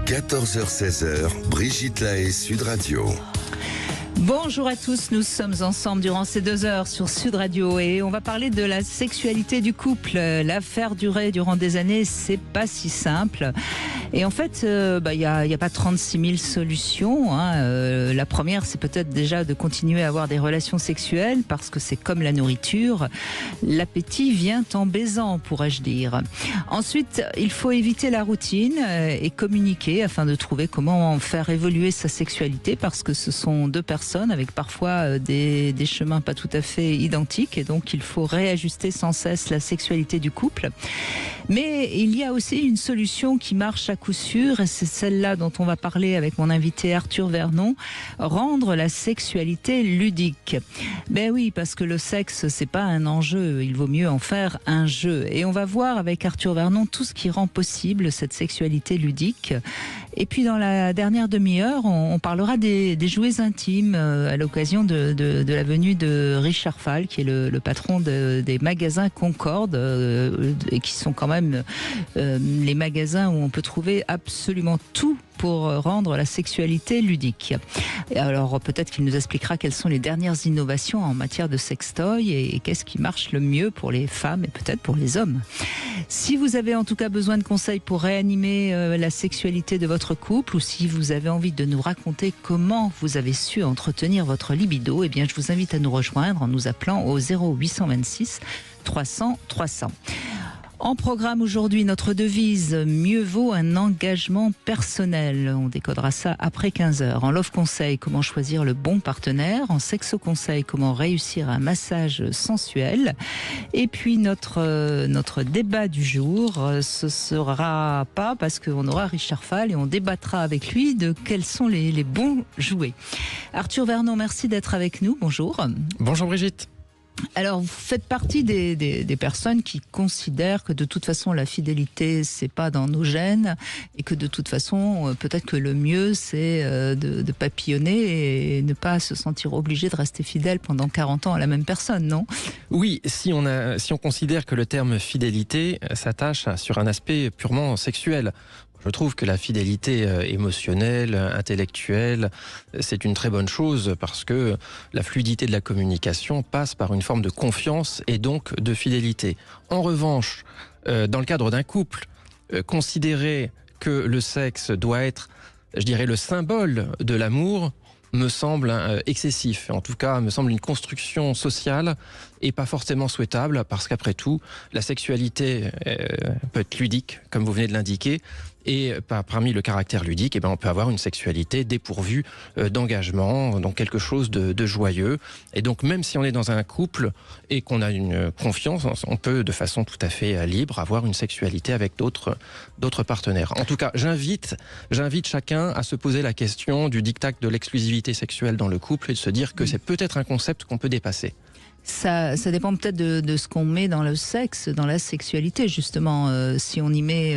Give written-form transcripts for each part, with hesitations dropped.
14h-16h, Brigitte Lahaie, Sud Radio. Bonjour à tous, nous sommes ensemble durant ces 2 heures sur Sud Radio et on va parler de la sexualité du couple. La faire durer durant des années, c'est pas si simple. Et en fait, y a pas 36 000 solutions. La première, c'est peut-être déjà de continuer à avoir des relations sexuelles parce que c'est comme la nourriture. L'appétit vient en baisant, pourrais-je dire. Ensuite, il faut éviter la routine et communiquer afin de trouver comment faire évoluer sa sexualité parce que ce sont deux personnes avec parfois des chemins pas tout à fait identiques et donc il faut réajuster sans cesse la sexualité du couple. Mais il y a aussi une solution qui marche à coup sûr et c'est celle-là dont on va parler avec mon invité Arthur Vernon, rendre la sexualité ludique. Ben oui, parce que le sexe c'est pas un enjeu, il vaut mieux en faire un jeu. Et on va voir avec Arthur Vernon tout ce qui rend possible cette sexualité ludique. Et puis dans la dernière demi-heure, on parlera des jouets intimes à l'occasion de la venue de Richard Fall, qui est le patron des magasins Concorde, et qui sont quand même les magasins où on peut trouver absolument tout pour rendre la sexualité ludique. Et alors peut-être qu'il nous expliquera quelles sont les dernières innovations en matière de sextoy et qu'est-ce qui marche le mieux pour les femmes et peut-être pour les hommes. Si vous avez en tout cas besoin de conseils pour réanimer la sexualité de votre couple ou si vous avez envie de nous raconter comment vous avez su entretenir votre libido, eh bien je vous invite à nous rejoindre en nous appelant au 0826 300 300. En programme aujourd'hui, notre devise « Mieux vaut un engagement personnel ». On décodera ça après 15h. En love conseil, comment choisir le bon partenaire. En sexo conseil, comment réussir un massage sensuel. Et puis notre débat du jour, ce sera pas parce qu'on aura Richard Fall et on débattra avec lui de quels sont les bons jouets. Arthur Vernon, merci d'être avec nous. Bonjour. Bonjour Brigitte. Alors, vous faites partie des personnes qui considèrent que de toute façon la fidélité c'est pas dans nos gènes et que de toute façon peut-être que le mieux c'est de papillonner et ne pas se sentir obligé de rester fidèle pendant 40 ans à la même personne, non ? Oui, si on considère que le terme fidélité s'attache sur un aspect purement sexuel. Je trouve que la fidélité émotionnelle, intellectuelle, c'est une très bonne chose parce que la fluidité de la communication passe par une forme de confiance et donc de fidélité. En revanche, dans le cadre d'un couple, considérer que le sexe doit être, je dirais, le symbole de l'amour me semble excessif. En tout cas, me semble une construction sociale et pas forcément souhaitable parce qu'après tout, la sexualité peut être ludique, comme vous venez de l'indiquer. Et parmi le caractère ludique, on peut avoir une sexualité dépourvue d'engagement, donc quelque chose de joyeux. Et donc même si on est dans un couple et qu'on a une confiance, on peut de façon tout à fait libre avoir une sexualité avec d'autres partenaires. En tout cas, j'invite chacun à se poser la question du diktat de l'exclusivité sexuelle dans le couple et de se dire que c'est peut-être un concept qu'on peut dépasser. Ça dépend peut-être de ce qu'on met dans le sexe, dans la sexualité justement. Si on y met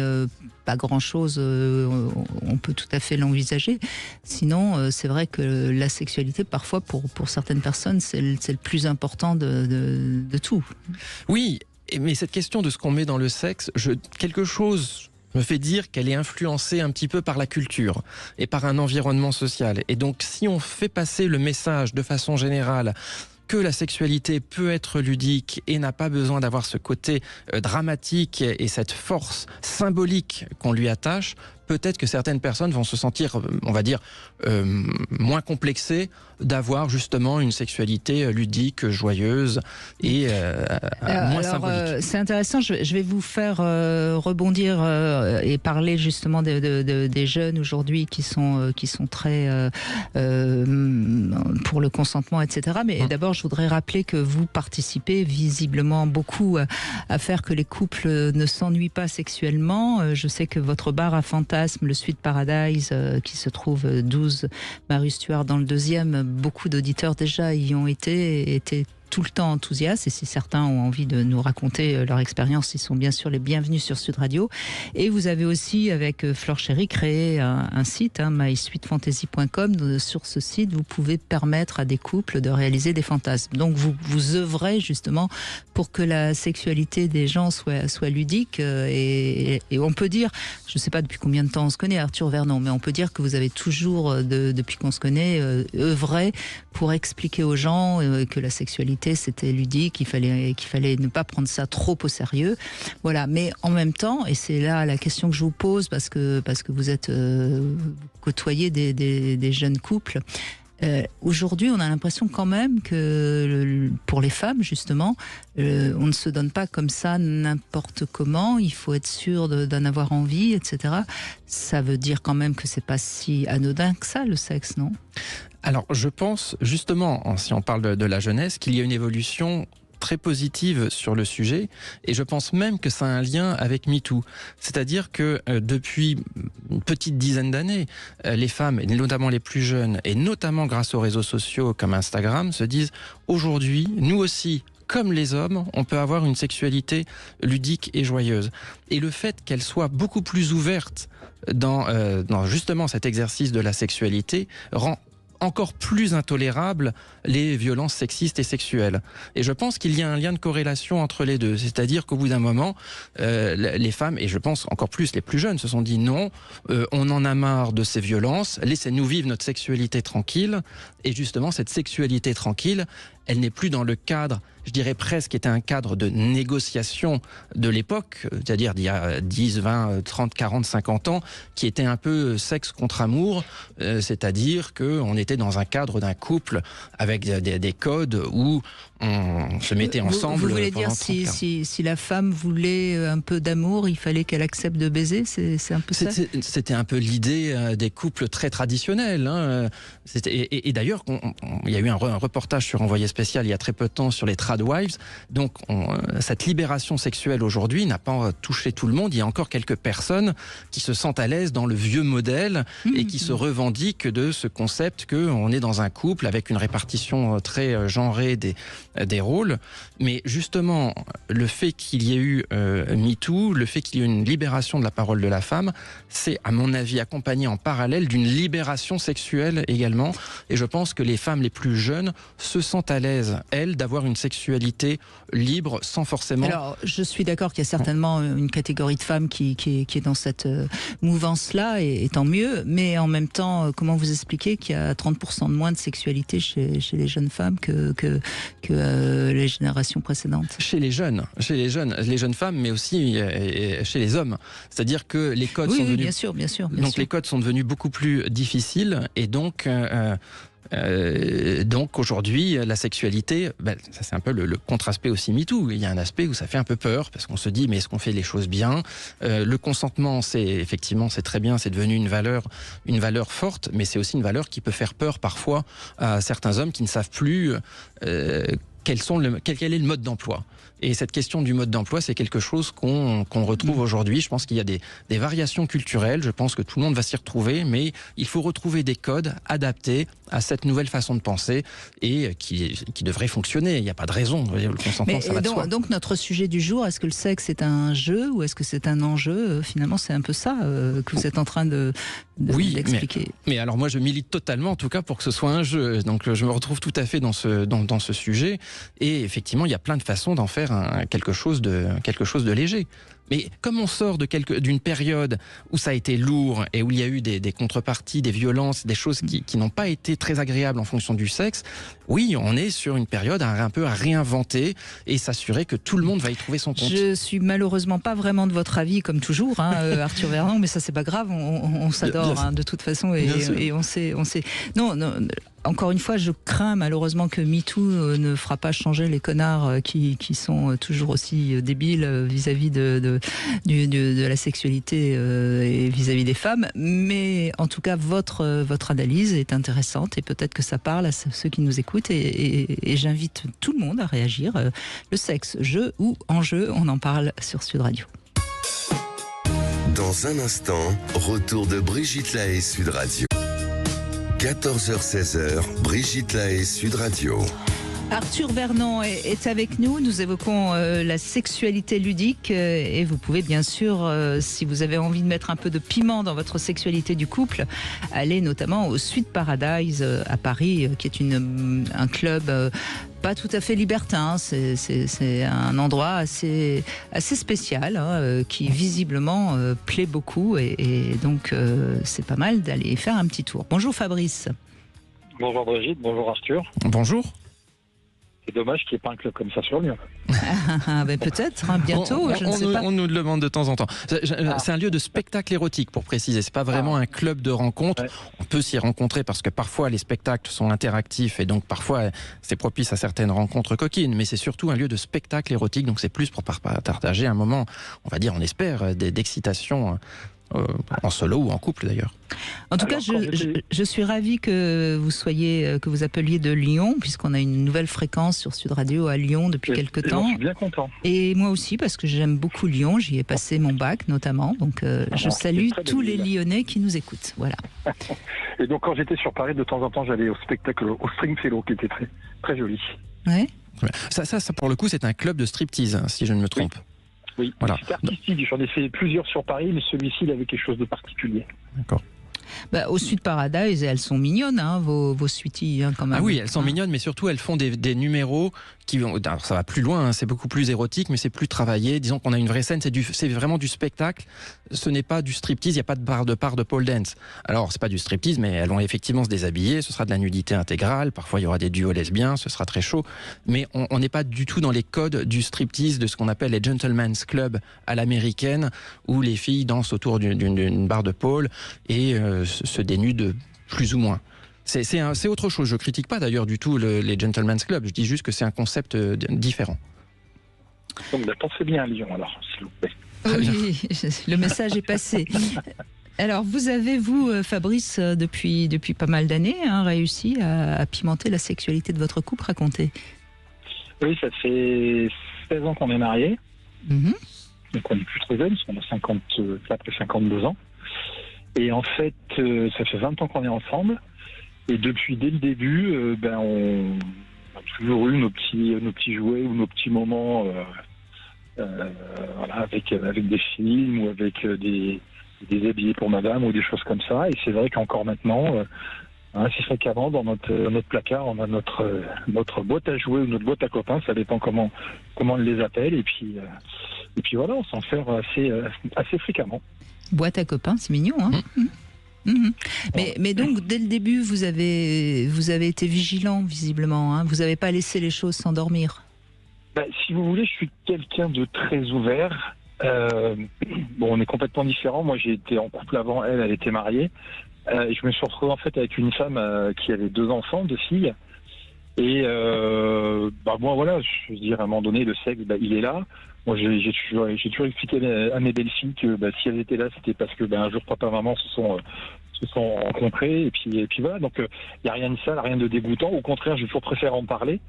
pas grand-chose, on peut tout à fait l'envisager. Sinon, c'est vrai que la sexualité, parfois, pour certaines personnes, c'est le plus important de tout. Oui, mais cette question de ce qu'on met dans le sexe, quelque chose me fait dire qu'elle est influencée un petit peu par la culture et par un environnement social. Et donc, si on fait passer le message de façon générale que la sexualité peut être ludique et n'a pas besoin d'avoir ce côté dramatique et cette force symbolique qu'on lui attache, peut-être que certaines personnes vont se sentir, on va dire, moins complexées d'avoir justement une sexualité ludique, joyeuse et moins symbolique. C'est intéressant, je vais vous faire rebondir et parler justement des jeunes aujourd'hui qui sont très pour le consentement, etc. Mais d'abord, je voudrais rappeler que vous participez visiblement beaucoup à faire que les couples ne s'ennuient pas sexuellement. Je sais que votre bar à fantasmes, le Sweet Paradise, qui se trouve 12 Marie Stuart dans le 2e, beaucoup d'auditeurs déjà y ont été tout le temps enthousiastes. Et si certains ont envie de nous raconter leur expérience, ils sont bien sûr les bienvenus sur Sud Radio. Et vous avez aussi, avec Flore Chéri, créé un site, mysuitefantasy.com. Sur ce site, vous pouvez permettre à des couples de réaliser des fantasmes. Donc vous œuvrez justement pour que la sexualité des gens soit ludique. Et on peut dire, je ne sais pas depuis combien de temps on se connaît, Arthur Vernon, mais on peut dire que vous avez toujours, depuis qu'on se connaît, œuvré pour expliquer aux gens que la sexualité c'était ludique, qu'il fallait ne pas prendre ça trop au sérieux. Voilà. Mais en même temps, et c'est là la question que je vous pose, parce que vous êtes côtoyé des jeunes couples. Aujourd'hui, on a l'impression quand même que pour les femmes, justement, on ne se donne pas comme ça n'importe comment. Il faut être sûr d'en avoir envie, etc. Ça veut dire quand même que c'est pas si anodin que ça, le sexe, non ? Alors, je pense, justement, si on parle de la jeunesse, qu'il y a une évolution très positive sur le sujet, et je pense même que ça a un lien avec MeToo. C'est-à-dire que depuis une petite dizaine d'années, les femmes, et notamment les plus jeunes, et notamment grâce aux réseaux sociaux comme Instagram, se disent aujourd'hui, nous aussi, comme les hommes, on peut avoir une sexualité ludique et joyeuse. Et le fait qu'elle soit beaucoup plus ouverte dans justement cet exercice de la sexualité rend encore plus intolérable les violences sexistes et sexuelles. Et je pense qu'il y a un lien de corrélation entre les deux. C'est-à-dire qu'au bout d'un moment, les femmes, et je pense encore plus les plus jeunes, se sont dit non, on en a marre de ces violences, laissez-nous vivre notre sexualité tranquille. Et justement, cette sexualité tranquille, elle n'est plus dans le cadre, je dirais presque, qui était un cadre de négociation de l'époque, c'est-à-dire d'il y a 10, 20, 30, 40, 50 ans, qui était un peu sexe contre amour, c'est-à-dire qu'on était dans un cadre d'un couple avec des codes où on se mettait ensemble. Vous voulez dire si la femme voulait un peu d'amour, il fallait qu'elle accepte de baiser, c'est un peu ça ? C'était un peu l'idée des couples très traditionnels. Hein. Et d'ailleurs, il y a eu un reportage sur Envoyé spécial il y a très peu de temps sur les tradwives. Donc cette libération sexuelle aujourd'hui n'a pas touché tout le monde. Il y a encore quelques personnes qui se sentent à l'aise dans le vieux modèle et qui se revendiquent de ce concept qu'on est dans un couple avec une répartition très genrée des rôles. Mais justement, le fait qu'il y ait eu MeToo, le fait qu'il y ait eu une libération de la parole de la femme, c'est à mon avis accompagné en parallèle d'une libération sexuelle également. Et je pense que les femmes les plus jeunes se sentent à l'aise, elles, d'avoir une sexualité libre sans forcément... Alors, je suis d'accord qu'il y a certainement une catégorie de femmes qui est dans cette mouvance-là, et tant mieux. Mais en même temps, comment vous expliquer qu'il y a 30% de moins de sexualité chez les jeunes femmes que les générations précédentes? Chez les jeunes femmes, mais aussi chez les hommes. C'est-à-dire que les codes sont devenus... bien sûr. Les codes sont devenus beaucoup plus difficiles, et donc aujourd'hui, la sexualité, ça c'est un peu le contre-aspect aussi MeToo. Il y a un aspect où ça fait un peu peur, parce qu'on se dit, mais est-ce qu'on fait les choses bien ? Le consentement, c'est très bien, c'est devenu une valeur forte, mais c'est aussi une valeur qui peut faire peur parfois à certains hommes qui ne savent plus quel est le mode d'emploi. Et cette question du mode d'emploi, c'est quelque chose qu'on retrouve aujourd'hui. Je pense qu'il y a des variations culturelles. Je pense que tout le monde va s'y retrouver, mais il faut retrouver des codes adaptés à cette nouvelle façon de penser et qui devrait fonctionner. Il n'y a pas de raison. Le consentement, ça va de soi. Donc notre sujet du jour, est-ce que le sexe est un jeu ou est-ce que c'est un enjeu ? Finalement, c'est un peu ça que vous êtes en train d'expliquer. Mais alors moi, je milite totalement, en tout cas, pour que ce soit un jeu. Donc je me retrouve tout à fait dans ce sujet. Et effectivement, il y a plein de façons d'en faire quelque chose de léger. Mais comme on sort d'une période où ça a été lourd et où il y a eu des contreparties, des violences, des choses qui n'ont pas été très agréables en fonction du sexe, oui, on est sur une période un peu à réinventer et s'assurer que tout le monde va y trouver son compte. Je suis malheureusement pas vraiment de votre avis, comme toujours, Arthur Vernon, mais ça c'est pas grave, on s'adore de toute façon et on sait. Non, encore une fois, je crains malheureusement que MeToo ne fera pas changer les connards qui sont toujours aussi débiles vis-à-vis de la sexualité et vis-à-vis des femmes. Mais en tout cas, votre analyse est intéressante et peut-être que ça parle à ceux qui nous écoutent et j'invite tout le monde à réagir. Le sexe, jeu ou enjeu, on en parle sur Sud Radio. Dans un instant, retour de Brigitte Lahaie, Sud Radio. 14h-16h, Brigitte Lahaie, Sud Radio. Arthur Vernon est avec nous. Nous évoquons la sexualité ludique et vous pouvez bien sûr, si vous avez envie de mettre un peu de piment dans votre sexualité du couple, aller notamment au Sweet Paradise à Paris, qui est un club pas tout à fait libertin. C'est un endroit assez spécial qui visiblement plaît beaucoup et donc c'est pas mal d'aller faire un petit tour. Bonjour Fabrice. Bonjour Brigitte, bonjour Arthur. Bonjour. C'est dommage qu'il n'y ait pas un club comme ça sur Lyon. Ben peut-être, bientôt, je ne sais pas. On nous le demande de temps en temps. C'est un lieu de spectacle érotique, pour préciser. C'est pas vraiment un club de rencontre. Ouais. On peut s'y rencontrer parce que parfois les spectacles sont interactifs et donc parfois c'est propice à certaines rencontres coquines. Mais c'est surtout un lieu de spectacle érotique, donc c'est plus pour partager un moment, on va dire, on espère, d'excitation. En solo ou en couple d'ailleurs. En tout cas, je suis ravie que vous appeliez de Lyon, puisqu'on a une nouvelle fréquence sur Sud Radio à Lyon depuis quelques temps. Je suis bien content. Et moi aussi, parce que j'aime beaucoup Lyon. J'y ai passé mon bac notamment. Donc je salue tous les Lyonnais qui nous écoutent. Voilà. Et donc quand j'étais sur Paris, de temps en temps, j'allais au spectacle au Stringfellow, qui était très, très joli. Ouais. Ça, pour le coup, c'est un club de striptease, si je ne me trompe. Oui, voilà. C'est artistique. J'en ai fait plusieurs sur Paris, mais celui-ci, il avait quelque chose de particulier. D'accord. Au Sweet Paradise, elles sont mignonnes, vos sweeties, quand même. Ah oui, elles sont mignonnes, mais surtout, elles font des numéros qui vont. Alors, ça va plus loin, c'est beaucoup plus érotique, mais c'est plus travaillé. Disons qu'on a une vraie scène, c'est vraiment du spectacle. Ce n'est pas du striptease, il n'y a pas de part de pole dance. Alors, c'est pas du striptease, mais elles vont effectivement se déshabiller, ce sera de la nudité intégrale, parfois il y aura des duos lesbiens, ce sera très chaud. Mais on n'est pas du tout dans les codes du striptease, de ce qu'on appelle les gentlemen's club à l'américaine, où les filles dansent autour d'une barre de pole et se dénudent plus ou moins. C'est autre chose. Je critique pas d'ailleurs du tout les Gentlemen's Club. Je dis juste que c'est un concept différent. Donc pensez bien à Lyon alors, s'il vous plaît. Oui, le message est passé. Alors vous avez, Fabrice, depuis pas mal d'années, réussi à pimenter la sexualité de votre couple. Racontez. Oui, ça fait 16 ans qu'on est mariés. Mm-hmm. Donc on n'est plus très jeunes, on a après 52 ans. Et en fait, ça fait 20 ans qu'on est ensemble. Et depuis, dès le début, on a toujours eu nos petits jouets ou nos petits moments avec des films ou avec des habillés pour madame ou des choses comme ça. Et c'est vrai qu'encore maintenant, assez fréquemment, dans notre placard, on a notre boîte à jouets ou notre boîte à copains, ça dépend comment on les appelle. Et puis voilà, on s'en sert assez fréquemment. Boîte à copains, c'est mignon, hein. Mmh. Mais donc, dès le début, vous avez été vigilant, visiblement. Vous n'avez pas laissé les choses s'endormir. Si vous voulez, je suis quelqu'un de très ouvert. On est complètement différents. Moi, j'ai été en couple avant elle était mariée. Je me suis retrouvé en fait avec une femme qui avait 2 enfants, 2 filles. Et moi, voilà, je veux dire, à un moment donné, le sexe, il est là. Moi, j'ai toujours expliqué à mes belles-filles que si elles étaient là, c'était parce que un jour, papa et maman se sont rencontrés. Et puis voilà, donc il n'y a rien de sale, rien de dégoûtant. Au contraire, j'ai toujours préféré en parler.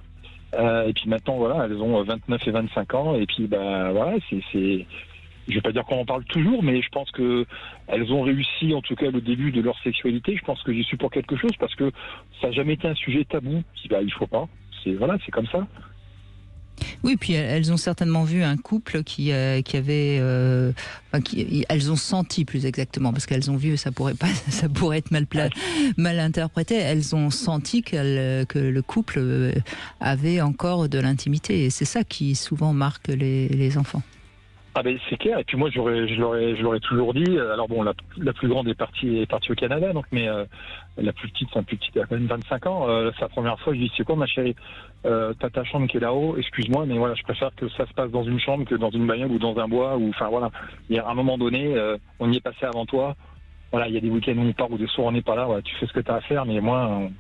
Et puis maintenant, voilà, elles ont 29 et 25 ans. Et puis, voilà, je vais pas dire qu'on en parle toujours, mais je pense que elles ont réussi, en tout cas, le début de leur sexualité. Je pense que j'y suis pour quelque chose parce que ça n'a jamais été un sujet tabou. Il faut pas. C'est comme ça. Oui, puis elles ont certainement vu un couple qui avait, elles ont senti plus exactement, parce qu'elles ont vu, ça pourrait être mal interprété. Elles ont senti que le couple avait encore de l'intimité, et c'est ça qui souvent marque les enfants. C'est clair. Et puis moi, je l'aurais toujours dit. Alors bon, la plus grande est partie au Canada, donc, mais la plus petite, elle a quand même 25 ans. C'est la première fois, je dis, c'est quoi, ma chérie, t'as ta chambre qui est là-haut. Excuse-moi, mais voilà, je préfère que ça se passe dans une chambre que dans une bagnole ou dans un bois. Ou enfin voilà. Il y a un moment donné, on y est passé avant toi. Voilà, il y a des week-ends où on part ou des soirs où on n'est pas là. Voilà, tu fais ce que t'as à faire, mais moi,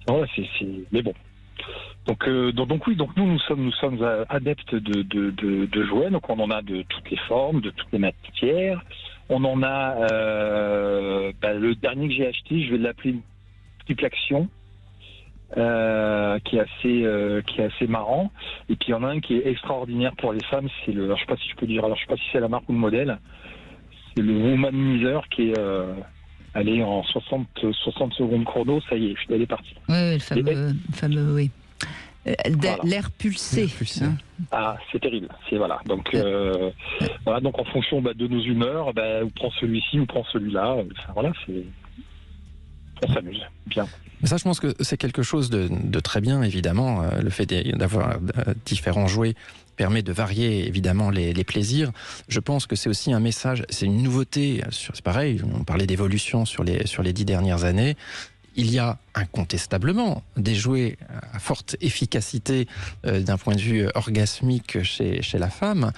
voilà, mais bon. Donc oui, donc nous sommes adeptes de jouets, donc on en a de toutes les formes, de toutes les matières. On en a le dernier que j'ai acheté, je vais l'appeler Triplaction, qui est assez marrant. Et puis il y en a un qui est extraordinaire pour les femmes, alors je sais pas si je peux dire, alors je sais pas si c'est la marque ou le modèle. C'est le Womanizer qui est allez en 60 secondes chrono, ça y est, elle est partie. Oui, le fameux, oui. L'air pulsé. Hein. Ah, c'est terrible. Voilà. Donc, voilà. Donc, en fonction de nos humeurs, on prend celui-ci ou prend celui-là. Enfin, voilà, on s'amuse. Bien. Mais ça, je pense que c'est quelque chose de très bien, évidemment. Le fait d'avoir différents jouets permet de varier, évidemment, les plaisirs. Je pense que c'est aussi un message, c'est une nouveauté. C'est pareil, on parlait d'évolution sur les 10 dernières années. Il y a incontestablement des jouets à forte efficacité d'un point de vue orgasmique chez la femme.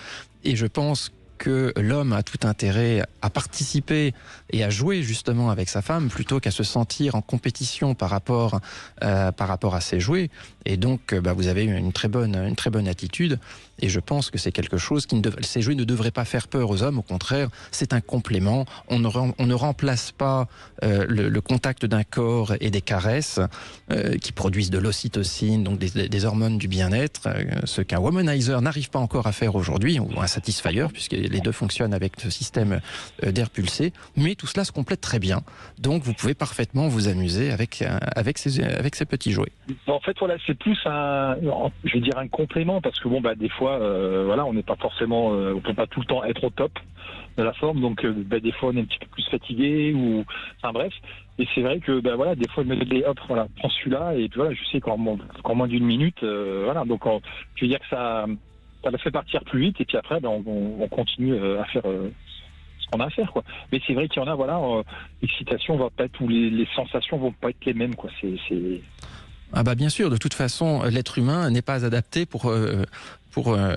Et je pense que l'homme a tout intérêt à participer et à jouer justement avec sa femme plutôt qu'à se sentir en compétition par rapport à ses jouets. Et donc, vous avez une très bonne attitude. Et je pense que c'est quelque chose ces jouets ne devraient pas faire peur aux hommes. Au contraire, c'est un complément. On ne remplace pas le contact d'un corps et des caresses qui produisent de l'ocytocine, donc des hormones du bien-être, ce qu'un womanizer n'arrive pas encore à faire aujourd'hui, ou un satisfier, puisque les deux fonctionnent avec ce système d'air pulsé. Mais tout cela se complète très bien. Donc, vous pouvez parfaitement vous amuser avec ces petits jouets. En fait, voilà, c'est plus un complément, parce que des fois, on n'est pas forcément, on peut pas tout le temps être au top de la forme, donc des fois on est un petit peu plus fatigué enfin bref. Et c'est vrai que des fois je me dis prends celui-là, et puis je sais qu'en moins d'une minute, donc je veux dire que ça la fait partir plus vite, et puis après on continue à faire ce qu'on a à faire, quoi. Mais c'est vrai qu'il y en a, l'excitation va pas être, ou les sensations vont pas être les mêmes, quoi. C'est... Ah bien sûr, de toute façon, l'être humain n'est pas adapté pour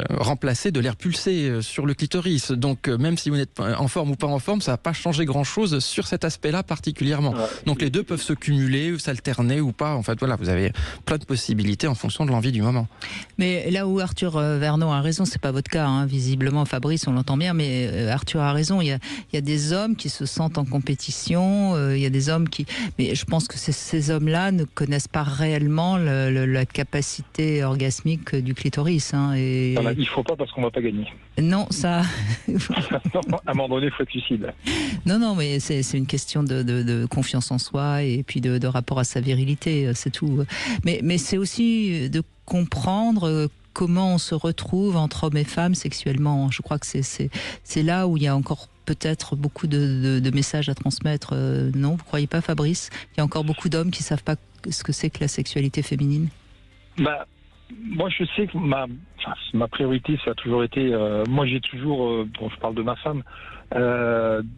remplacer de l'air pulsé sur le clitoris. Donc même si vous n'êtes en forme ou pas en forme, ça va pas changer grand-chose sur cet aspect-là particulièrement. Donc les deux peuvent se cumuler, s'alterner ou pas. En fait, voilà, vous avez plein de possibilités en fonction de l'envie du moment. Mais là où Arthur Vernon a raison, c'est pas votre cas, hein. Visiblement, Fabrice, on l'entend bien, mais Arthur a raison. Il y a des hommes qui se sentent en compétition, il y a des hommes qui... Mais je pense que ces hommes-là ne connaissent pas réellement la capacité orgasmique du clitoris, hein. Voilà, il faut pas, parce qu'on va pas gagner. Non, ça... à un moment donné, il faut être lucide. Non, mais c'est une question de confiance en soi, et puis de rapport à sa virilité, c'est tout. Mais c'est aussi de comprendre comment on se retrouve entre hommes et femmes sexuellement. Je crois que c'est là où il y a encore peut-être beaucoup de messages à transmettre. Non, vous croyez pas, Fabrice? Il y a encore beaucoup d'hommes qui savent pas ce que c'est que la sexualité féminine. Moi, je sais que ma priorité, ça a toujours été... moi, j'ai toujours... je parle de ma femme.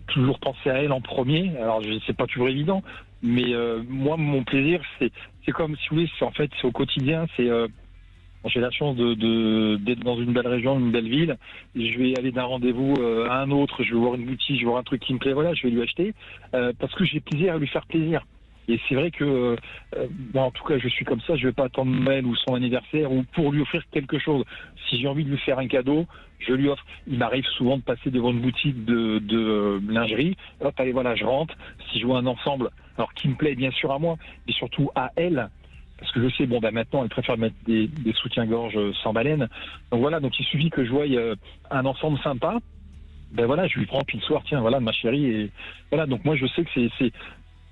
Toujours pensé à elle en premier. Alors, c'est pas toujours évident. Mais moi, mon plaisir, c'est comme, si vous voulez, c'est au quotidien. J'ai la chance d'être dans une belle région, une belle ville. Je vais aller d'un rendez-vous à un autre. Je vais voir une boutique, je vais voir un truc qui me plaît. Voilà, je vais lui acheter. Parce que j'ai plaisir à lui faire plaisir. Et c'est vrai que, en tout cas, je suis comme ça. Je vais pas attendre Noël ou son anniversaire ou pour lui offrir quelque chose. Si j'ai envie de lui faire un cadeau, je lui offre. Il m'arrive souvent de passer devant une boutique de lingerie. Hop, allez, voilà, je rentre. Si je vois un ensemble, alors qui me plaît bien sûr à moi, mais surtout à elle, parce que je sais, maintenant, elle préfère mettre des soutiens-gorge sans baleine. Donc voilà, donc il suffit que je voie un ensemble sympa. Je lui prends, puis le soir, tiens, voilà, ma chérie. Et voilà, donc moi, je sais que c'est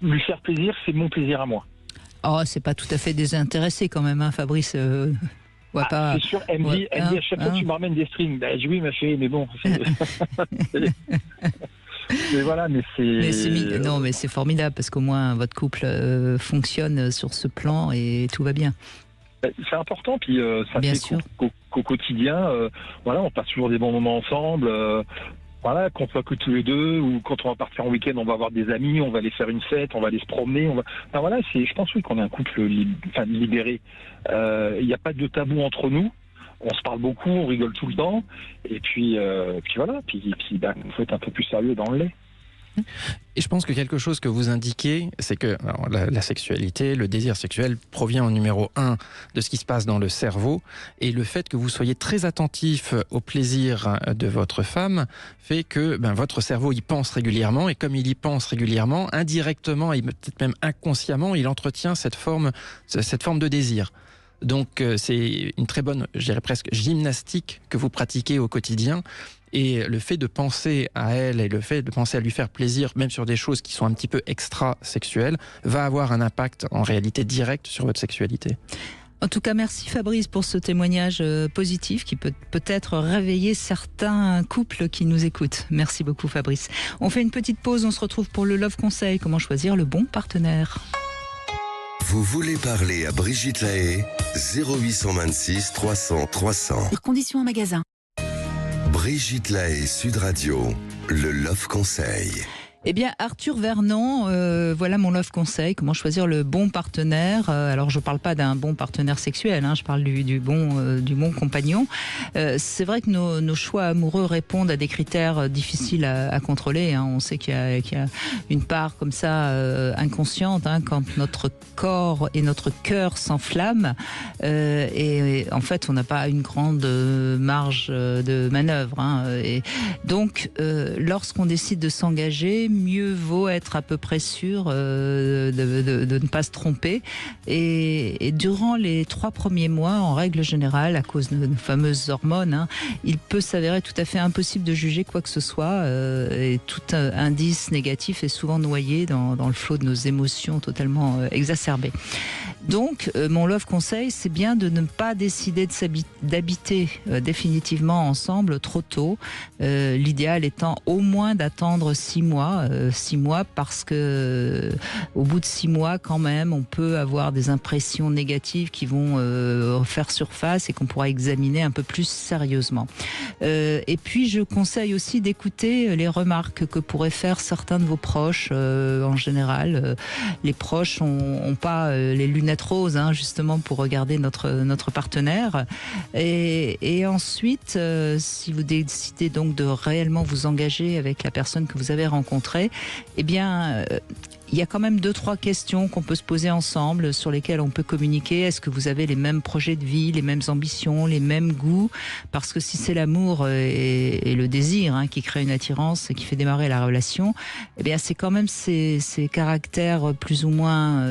lui faire plaisir, c'est mon plaisir à moi. Oh, c'est pas tout à fait désintéressé quand même, hein, Fabrice. C'est sûr, elle me dit à chaque fois tu me ramènes des strings. Je dis oui, ma chérie, mais bon. Mais voilà, mais c'est... Non, mais c'est formidable, parce qu'au moins votre couple fonctionne sur ce plan et tout va bien. C'est important, puis ça bien fait sûr. qu'au quotidien, on passe toujours des bons moments ensemble. Qu'on soit que tous les deux, ou quand on va partir en week-end, on va avoir des amis, on va aller faire une fête, on va aller se promener. Je pense qu'on est un couple libéré. Il n'y a pas de tabou entre nous. On se parle beaucoup, on rigole tout le temps. Et puis voilà. Puis il faut être un peu plus sérieux dans le lait. Et je pense que quelque chose que vous indiquez, c'est que la sexualité, le désir sexuel provient en numéro 1 de ce qui se passe dans le cerveau, et le fait que vous soyez très attentif au plaisir de votre femme fait que votre cerveau y pense régulièrement, et comme il y pense régulièrement, indirectement et peut-être même inconsciemment, il entretient cette forme de désir. Donc c'est une très bonne, je dirais presque, gymnastique que vous pratiquez au quotidien. Et le fait de penser à elle et le fait de penser à lui faire plaisir, même sur des choses qui sont un petit peu extra-sexuelles, va avoir un impact en réalité direct sur votre sexualité. En tout cas, merci Fabrice pour ce témoignage positif qui peut peut-être réveiller certains couples qui nous écoutent. Merci beaucoup Fabrice. On fait une petite pause, on se retrouve pour le Love Conseil. Comment choisir le bon partenaire? Vous voulez parler à Brigitte Lahaie? 0826 300 300. Conditions en magasin. Brigitte Lahaie, Sud Radio, le Love Conseil. Eh bien, Arthur Vernon, voilà mon love conseil. Comment choisir le bon partenaire. Alors, je ne parle pas d'un bon partenaire sexuel, je parle du bon compagnon. C'est vrai que nos choix amoureux répondent à des critères difficiles à contrôler. On sait qu'il y a une part comme ça inconsciente quand notre corps et notre cœur s'enflamment. Et en fait, on n'a pas une grande marge de manœuvre. Et donc, lorsqu'on décide de s'engager, mieux vaut être à peu près sûr de ne pas se tromper. Et durant les 3 premiers mois, en règle générale, à cause de nos fameuses hormones, il peut s'avérer tout à fait impossible de juger quoi que ce soit. Et tout indice négatif est souvent noyé dans le flot de nos émotions totalement exacerbées. Donc, mon love conseil, c'est bien de ne pas décider d'habiter définitivement ensemble trop tôt. L'idéal étant au moins d'attendre 6 mois. 6 mois parce que au bout de 6 mois quand même on peut avoir des impressions négatives qui vont faire surface et qu'on pourra examiner un peu plus sérieusement. Et puis je conseille aussi d'écouter les remarques que pourraient faire certains de vos proches. En général, les proches ont pas les lunettes roses justement pour regarder notre partenaire. Et ensuite, si vous décidez donc de réellement vous engager avec la personne que vous avez rencontrée, eh bien, il y a quand même 2-3 questions qu'on peut se poser ensemble, sur lesquelles on peut communiquer. Est-ce que vous avez les mêmes projets de vie, les mêmes ambitions, les mêmes goûts? Parce que si c'est l'amour et le désir qui créent une attirance et qui fait démarrer la relation, eh bien, c'est quand même ces caractères plus ou moins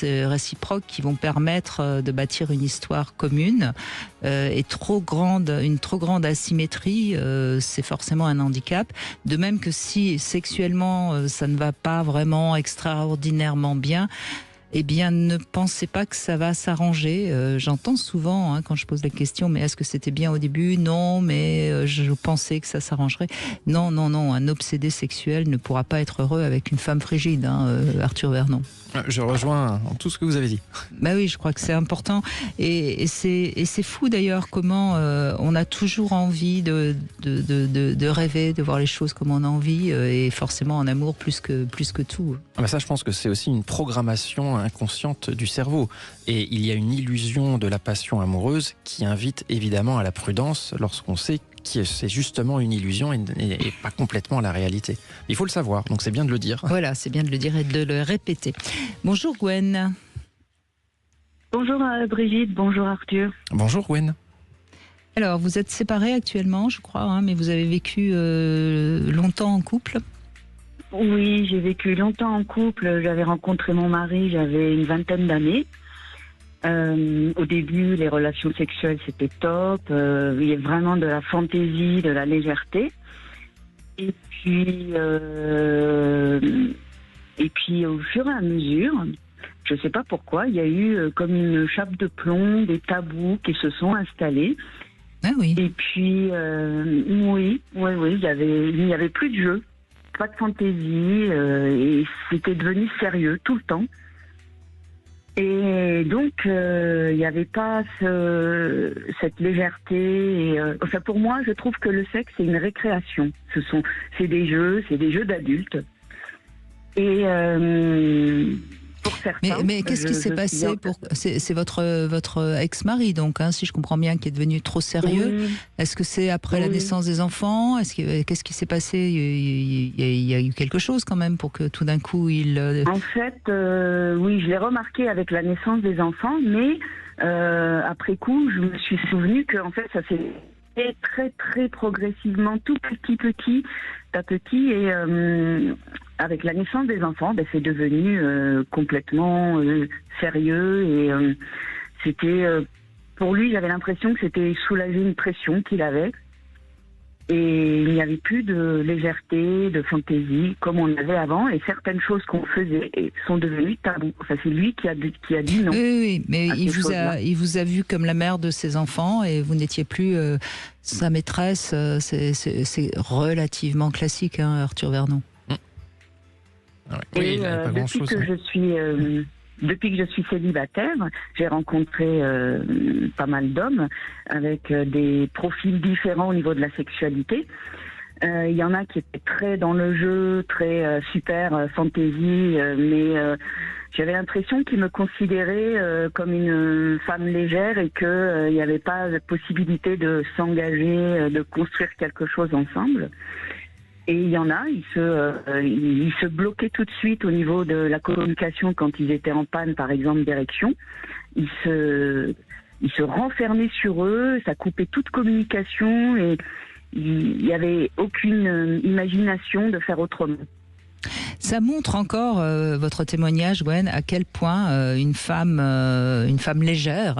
réciproques qui vont permettre de bâtir une histoire commune. Et une trop grande asymétrie, c'est forcément un handicap. De même que si sexuellement ça ne va pas vraiment extraordinairement bien, eh bien, ne pensez pas que ça va s'arranger. J'entends souvent quand je pose la question, mais est-ce que c'était bien au début? Non, mais je pensais que ça s'arrangerait. Non, un obsédé sexuel ne pourra pas être heureux avec une femme frigide, Arthur Vernon. Je rejoins tout ce que vous avez dit. Bah oui, je crois que c'est important. Et c'est fou d'ailleurs comment on a toujours envie de rêver, de voir les choses comme on a envie, et forcément en amour plus que tout. Ça, je pense que c'est aussi une programmation inconsciente du cerveau. Et il y a une illusion de la passion amoureuse qui invite évidemment à la prudence lorsqu'on sait que c'est justement une illusion et pas complètement la réalité. Il faut le savoir, donc c'est bien de le dire. Voilà, c'est bien de le dire et de le répéter. Bonjour Gwen. Bonjour Brigitte, bonjour Arthur. Bonjour Gwen. Alors, vous êtes séparés actuellement, je crois, mais vous avez vécu longtemps en couple? Oui, j'ai vécu longtemps en couple. J'avais rencontré mon mari, j'avais une 20aine d'années. Au début, les relations sexuelles, c'était top. Il y a vraiment de la fantaisie, de la légèreté. Et puis au fur et à mesure, je ne sais pas pourquoi, il y a eu comme une chape de plomb, des tabous qui se sont installés. Ah oui. Et puis, oui, il n'y avait plus de jeu, pas de fantaisie, et c'était devenu sérieux tout le temps. Et donc, il n'y avait pas cette légèreté. Enfin, pour moi, je trouve que le sexe, c'est une récréation. C'est des jeux d'adultes. Et pour certains... Mais qu'est-ce qui s'est passé C'est votre ex-mari, donc, si je comprends bien, qui est devenu trop sérieux. Oui. Est-ce que c'est après la naissance des enfants? Qu'est-ce qui s'est passé? Il y a eu quelque chose quand même pour que tout d'un coup il... En fait, oui, je l'ai remarqué avec la naissance des enfants, mais après coup, je me suis souvenu que en fait, ça s'est fait très très progressivement, tout petit à petit, et avec la naissance des enfants, c'est devenu complètement sérieux, et c'était pour lui, j'avais l'impression que c'était soulager une pression qu'il avait. Et il n'y avait plus de légèreté, de fantaisie, comme on avait avant. Et certaines choses qu'on faisait sont devenues tabous. Enfin, c'est lui qui a dit non. Oui, mais à il ces vous a vu comme la mère de ses enfants et vous n'étiez plus sa maîtresse. C'est relativement classique, hein, Arthur Vernon. Ah oui, Et il n'avait pas grand-chose. depuis que je suis célibataire, j'ai rencontré pas mal d'hommes avec des profils différents au niveau de la sexualité. Il y en a qui étaient très dans le jeu, très super fantaisie, mais j'avais l'impression qu'ils me considéraient comme une femme légère et qu'il n'y avait pas de possibilité de s'engager, de construire quelque chose ensemble. Et il y en a, ils se bloquaient tout de suite au niveau de la communication quand ils étaient en panne, par exemple, d'érection. Ils se renfermaient sur eux, ça coupait toute communication et il n'y avait aucune imagination de faire autrement. Ça montre encore votre témoignage, Gwen, à quel point une femme légère,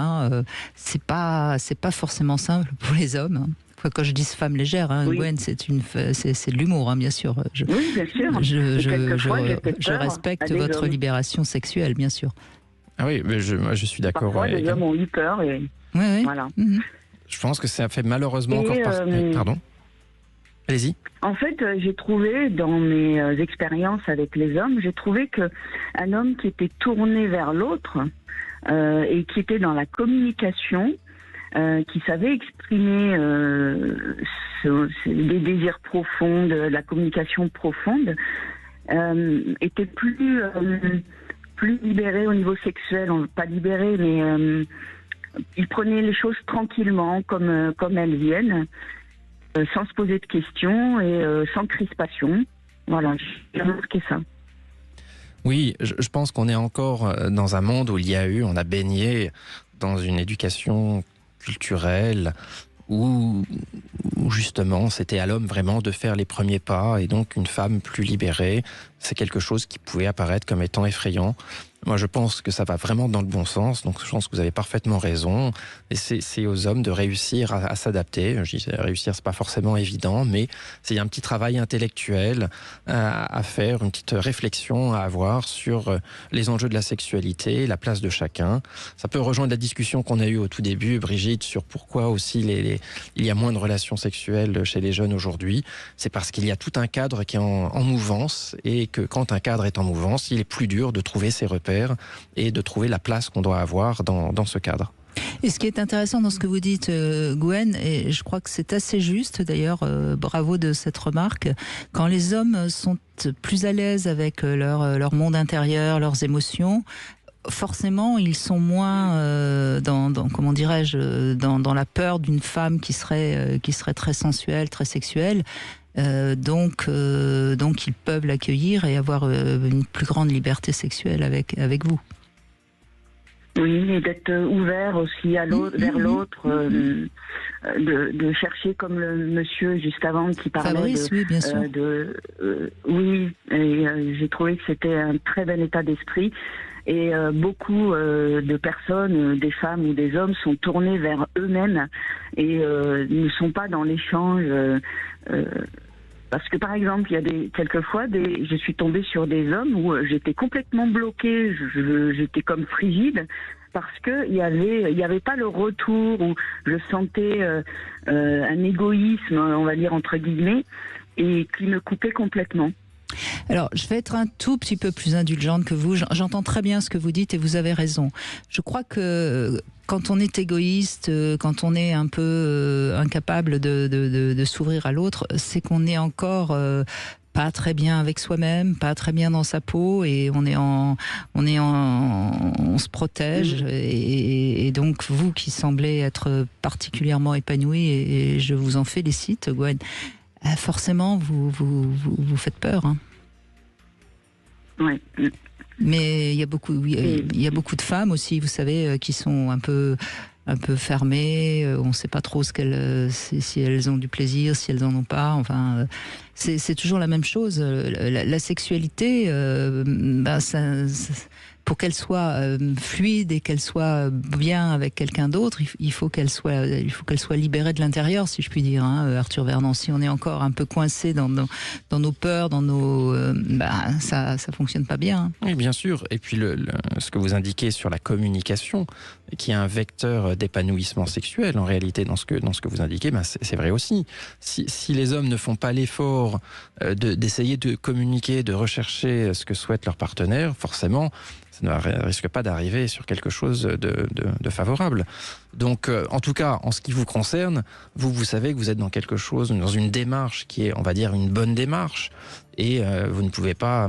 c'est pas forcément simple pour les hommes. Hein. Quand je dis femme légère, Oui. Gwen, c'est de l'humour, hein, bien sûr. Oui, bien sûr. Je respecte votre libération sexuelle, bien sûr. Ah oui, mais moi je suis d'accord. Parfois, les hommes ont eu peur et Oui. voilà. Mhm. Je pense que ça fait malheureusement Et, encore Pardon. Allez-y. En fait, j'ai trouvé dans mes expériences avec les hommes, j'ai trouvé qu'un homme qui était tourné vers l'autre et qui était dans la communication, qui savait exprimer des désirs profonds, de la communication profonde, était plus libéré au niveau sexuel, pas libéré, mais il prenait les choses tranquillement, comme elles viennent, sans se poser de questions et sans crispation. Voilà, j'ai remarqué ça. Oui, je pense qu'on est encore dans un monde où on a baigné dans une éducation culturelle où justement c'était à l'homme vraiment de faire les premiers pas et donc une femme plus libérée, c'est quelque chose qui pouvait apparaître comme étant effrayant. Moi, je pense que ça va vraiment dans le bon sens, donc je pense que vous avez parfaitement raison. Et c'est aux hommes de réussir à s'adapter. Je dis réussir, c'est pas forcément évident, mais c'est un petit travail intellectuel à faire, une petite réflexion à avoir sur les enjeux de la sexualité, la place de chacun. Ça peut rejoindre la discussion qu'on a eue au tout début, Brigitte, sur pourquoi aussi il y a moins de relations sexuelles chez les jeunes aujourd'hui. C'est parce qu'il y a tout un cadre qui est en mouvance et que quand un cadre est en mouvance, il est plus dur de trouver ses repères et de trouver la place qu'on doit avoir dans ce cadre. Et ce qui est intéressant dans ce que vous dites, Gwen, et je crois que c'est assez juste d'ailleurs, bravo de cette remarque, quand les hommes sont plus à l'aise avec leur monde intérieur, leurs émotions, forcément, ils sont moins comment dirais-je, dans la peur d'une femme qui serait très sensuelle, très sexuelle. Donc ils peuvent l'accueillir et avoir une plus grande liberté sexuelle avec vous. Oui, et d'être ouvert aussi à l'autre, vers l'autre, de chercher comme le monsieur juste avant qui parlait Fabrice, oui, bien sûr. Oui, et j'ai trouvé que c'était un très bel état d'esprit. Et beaucoup de personnes, des femmes ou des hommes, sont tournés vers eux-mêmes et ne sont pas dans l'échange. Parce que par exemple, il y a quelquefois, je suis tombée sur des hommes où j'étais complètement bloquée, j'étais comme frigide, parce que il y avait pas le retour où je sentais un égoïsme, on va dire entre guillemets, et qui me coupait complètement. Alors, je vais être un tout petit peu plus indulgente que vous. J'entends très bien ce que vous dites et vous avez raison. Je crois que quand on est égoïste, quand on est un peu incapable de s'ouvrir à l'autre, c'est qu'on est encore pas très bien avec soi-même, pas très bien dans sa peau, et on se protège. Et donc, vous qui semblez être particulièrement épanoui, et je vous en félicite, Gwen. Forcément, vous faites peur. Hein. Oui. Mais il y a beaucoup de femmes aussi, vous savez, qui sont un peu fermées. On ne sait pas trop si elles ont du plaisir, si elles en ont pas. Enfin, c'est toujours la même chose. La sexualité, pour qu'elle soit fluide et qu'elle soit bien avec quelqu'un d'autre, il faut qu'elle soit libérée de l'intérieur, si je puis dire, hein, Arthur Vernon. Si on est encore un peu coincé dans nos peurs, dans nos, ça fonctionne pas bien. Hein. Oui, bien sûr. Et puis ce que vous indiquez sur la communication, qui est un vecteur d'épanouissement sexuel, en réalité, dans ce que vous indiquez, c'est vrai aussi. Si les hommes ne font pas l'effort d'essayer de communiquer, de rechercher ce que souhaite leur partenaire, forcément, ça ne risque pas d'arriver sur quelque chose de favorable. Donc, en tout cas, en ce qui vous concerne, vous savez que vous êtes dans quelque chose, dans une démarche qui est, on va dire, une bonne démarche, et vous ne pouvez pas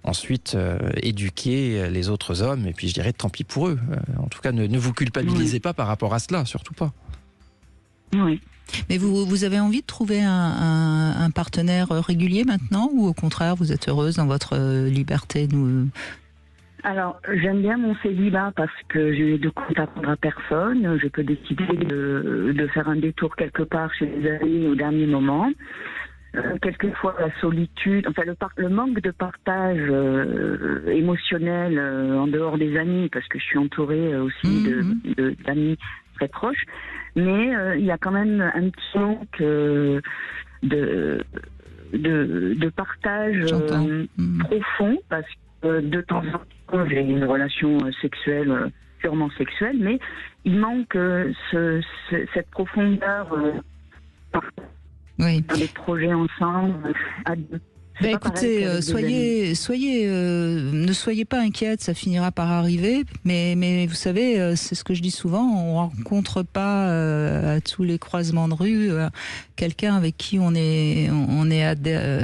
ensuite éduquer les autres hommes, et puis je dirais tant pis pour eux. En tout cas, ne vous culpabilisez pas par rapport à cela, surtout pas. Oui. Mais vous avez envie de trouver un partenaire régulier maintenant, ou au contraire, vous êtes heureuse dans votre liberté? Alors, j'aime bien mon célibat parce que j'ai de compte à prendre à personne. Je peux décider de faire un détour quelque part chez les amis au dernier moment. Quelquefois, la solitude, enfin le manque de partage émotionnel en dehors des amis, parce que je suis entourée aussi d'amis très proches. Mais il y a quand même un petit manque de partage profond, parce que de temps en temps, j'ai une relation sexuelle, purement sexuelle, mais il manque cette profondeur oui. Des projets ensemble, à deux. Écoutez, ne soyez pas inquiète, ça finira par arriver. Mais vous savez, c'est ce que je dis souvent, on rencontre pas à tous les croisements de rue quelqu'un avec qui on est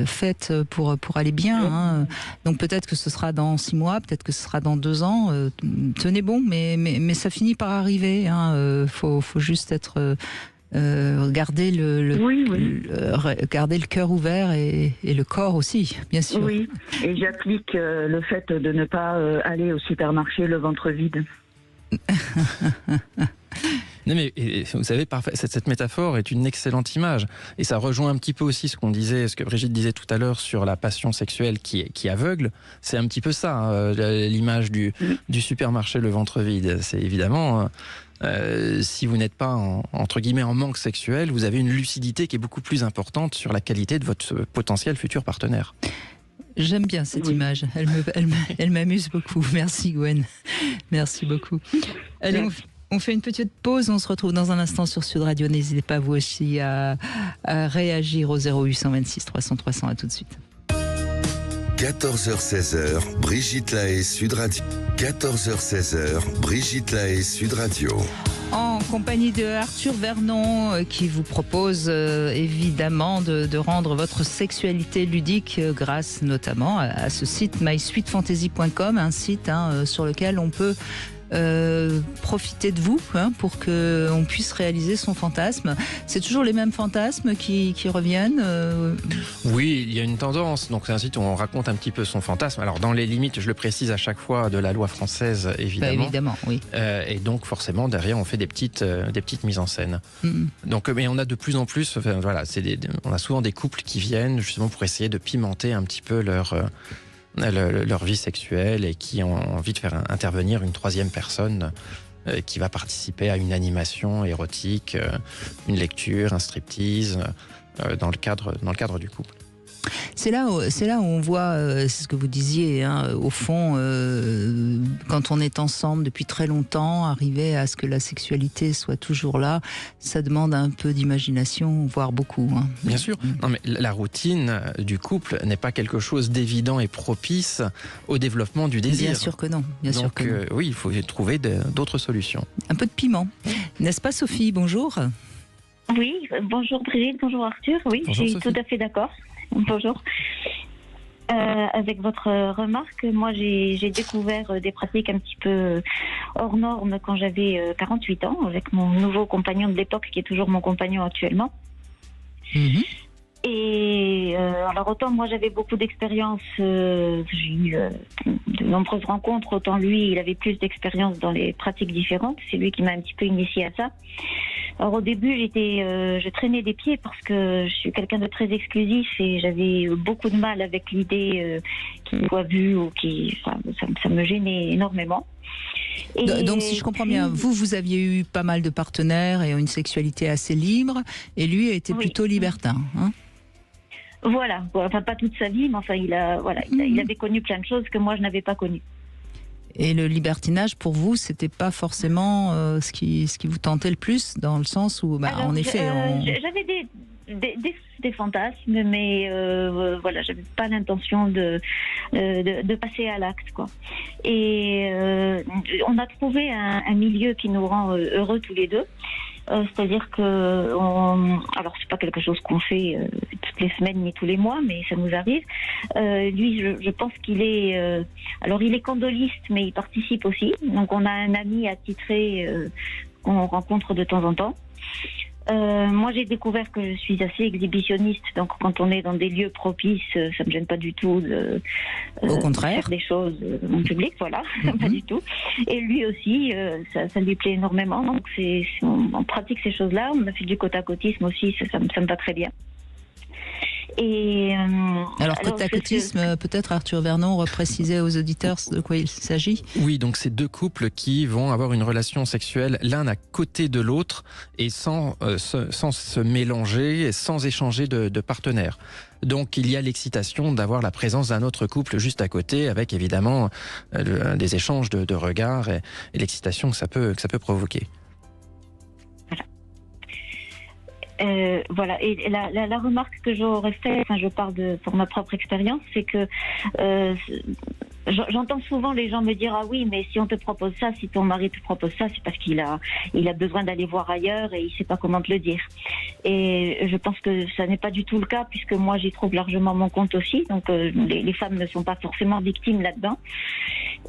fait pour aller bien. Hein. Donc peut-être que ce sera dans 6 mois, peut-être que ce sera dans 2 ans. Tenez bon, mais ça finit par arriver. Hein. Faut juste être garder garder le cœur ouvert et le corps aussi, bien sûr. Oui, et j'applique le fait de ne pas aller au supermarché le ventre vide. Non mais vous savez, cette métaphore est une excellente image, et ça rejoint un petit peu aussi ce que Brigitte disait tout à l'heure sur la passion sexuelle qui aveugle. C'est un petit peu ça, hein, l'image du supermarché le ventre vide. C'est évidemment... si vous n'êtes pas entre guillemets en manque sexuel, vous avez une lucidité qui est beaucoup plus importante sur la qualité de votre potentiel futur partenaire. J'aime bien cette image, elle m'amuse beaucoup. Merci Gwen, merci beaucoup. Allez, on fait une petite pause, on se retrouve dans un instant sur Sud Radio. N'hésitez pas vous aussi à réagir au 0826 300 300. À tout de suite. 14h-16h, Brigitte Lahaie, Sud Radio. 14h-16h, Brigitte Lahaie, Sud Radio. En compagnie de Arthur Vernon, qui vous propose évidemment de rendre votre sexualité ludique grâce notamment à ce site mysweetfantasy.com, un site sur lequel on peut profiter de vous pour qu'on puisse réaliser son fantasme. C'est toujours les mêmes fantasmes qui reviennent Oui, il y a une tendance. Donc c'est un site où on raconte un petit peu son fantasme. Alors dans les limites, je le précise à chaque fois, de la loi française, évidemment. Évidemment, oui. Et donc forcément, derrière, on fait des petites mises en scène. Donc, mais on a de plus en plus, voilà, on a souvent des couples qui viennent justement pour essayer de pimenter un petit peu leur vie sexuelle, et qui ont envie de faire intervenir une troisième personne qui va participer à une animation érotique, une lecture, un striptease, dans le cadre du couple. C'est là où on voit, c'est ce que vous disiez, au fond, quand on est ensemble depuis très longtemps, arriver à ce que la sexualité soit toujours là, ça demande un peu d'imagination, voire beaucoup. Bien sûr. Non, mais la routine du couple n'est pas quelque chose d'évident et propice au développement du désir. Bien sûr que non. Oui, il faut trouver d'autres solutions. Un peu de piment. N'est-ce pas, Sophie? Bonjour. Oui, bonjour Brigitte, bonjour Arthur. Oui, bonjour, je suis Sophie. Tout à fait d'accord. Bonjour. Avec votre remarque, moi j'ai découvert des pratiques un petit peu hors normes quand j'avais 48 ans, avec mon nouveau compagnon de l'époque, qui est toujours mon compagnon actuellement. Et alors autant moi j'avais beaucoup d'expérience, j'ai eu de nombreuses rencontres, autant lui il avait plus d'expérience dans les pratiques différentes. C'est lui qui m'a un petit peu initiée à ça. Alors au début, je traînais des pieds parce que je suis quelqu'un de très exclusif et j'avais beaucoup de mal avec l'idée qu'il soit vu ou ça me gênait énormément. Donc si je comprends bien, vous aviez eu pas mal de partenaires et une sexualité assez libre, et lui a été plutôt libertin, hein? Voilà, enfin pas toute sa vie, mais enfin il avait connu plein de choses que moi je n'avais pas connues. Et le libertinage, pour vous, c'était pas forcément ce qui vous tentait le plus, dans le sens où, Alors, en effet... J'avais des fantasmes, mais voilà, j'avais pas l'intention de passer à l'acte, quoi. Et on a trouvé un milieu qui nous rend heureux tous les deux. C'est-à-dire que, alors c'est pas quelque chose qu'on fait toutes les semaines ni tous les mois, mais ça nous arrive. Lui, je pense qu'il est, alors il est candoliste, mais il participe aussi. Donc on a un ami attitré qu'on rencontre de temps en temps. Moi, j'ai découvert que je suis assez exhibitionniste, donc quand on est dans des lieux propices, ça me gêne pas du tout au contraire, faire des choses en public, voilà, pas du tout. Et lui aussi, ça lui plaît énormément, donc on pratique ces choses-là. On a fait du côte-à-côtisme aussi, ça me va très bien. Et alors côte-à-côtisme, peut-être Arthur Vernon repréciser aux auditeurs de quoi il s'agit. Oui, donc c'est deux couples qui vont avoir une relation sexuelle l'un à côté de l'autre et sans se mélanger et sans échanger de partenaires. Donc il y a l'excitation d'avoir la présence d'un autre couple juste à côté, avec évidemment des échanges de regards et l'excitation que ça peut provoquer. Voilà, et la remarque que j'aurais fait, enfin je parle pour ma propre expérience, c'est que j'entends souvent les gens me dire ah oui, mais si on te propose ça, si ton mari te propose ça, c'est parce qu'il a besoin d'aller voir ailleurs et il sait pas comment te le dire. Et je pense que ça n'est pas du tout le cas, puisque moi j'y trouve largement mon compte aussi, donc les femmes ne sont pas forcément victimes là-dedans.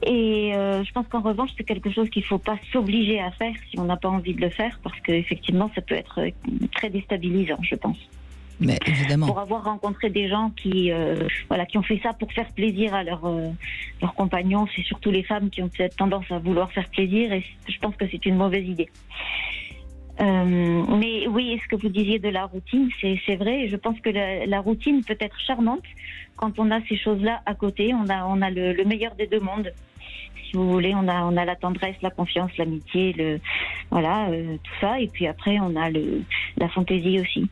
Et je pense qu'en revanche, c'est quelque chose qu'il ne faut pas s'obliger à faire si on n'a pas envie de le faire, parce qu'effectivement, ça peut être très déstabilisant, je pense. Mais évidemment. Pour avoir rencontré des gens qui ont fait ça pour faire plaisir à leurs compagnons, c'est surtout les femmes qui ont cette tendance à vouloir faire plaisir, et je pense que c'est une mauvaise idée. Mais oui, ce que vous disiez de la routine, c'est vrai. Je pense que la routine peut être charmante quand on a ces choses-là à côté. On a le meilleur des deux mondes. Si vous voulez, on a la tendresse, la confiance, l'amitié, tout ça. Et puis après, on a la fantaisie aussi.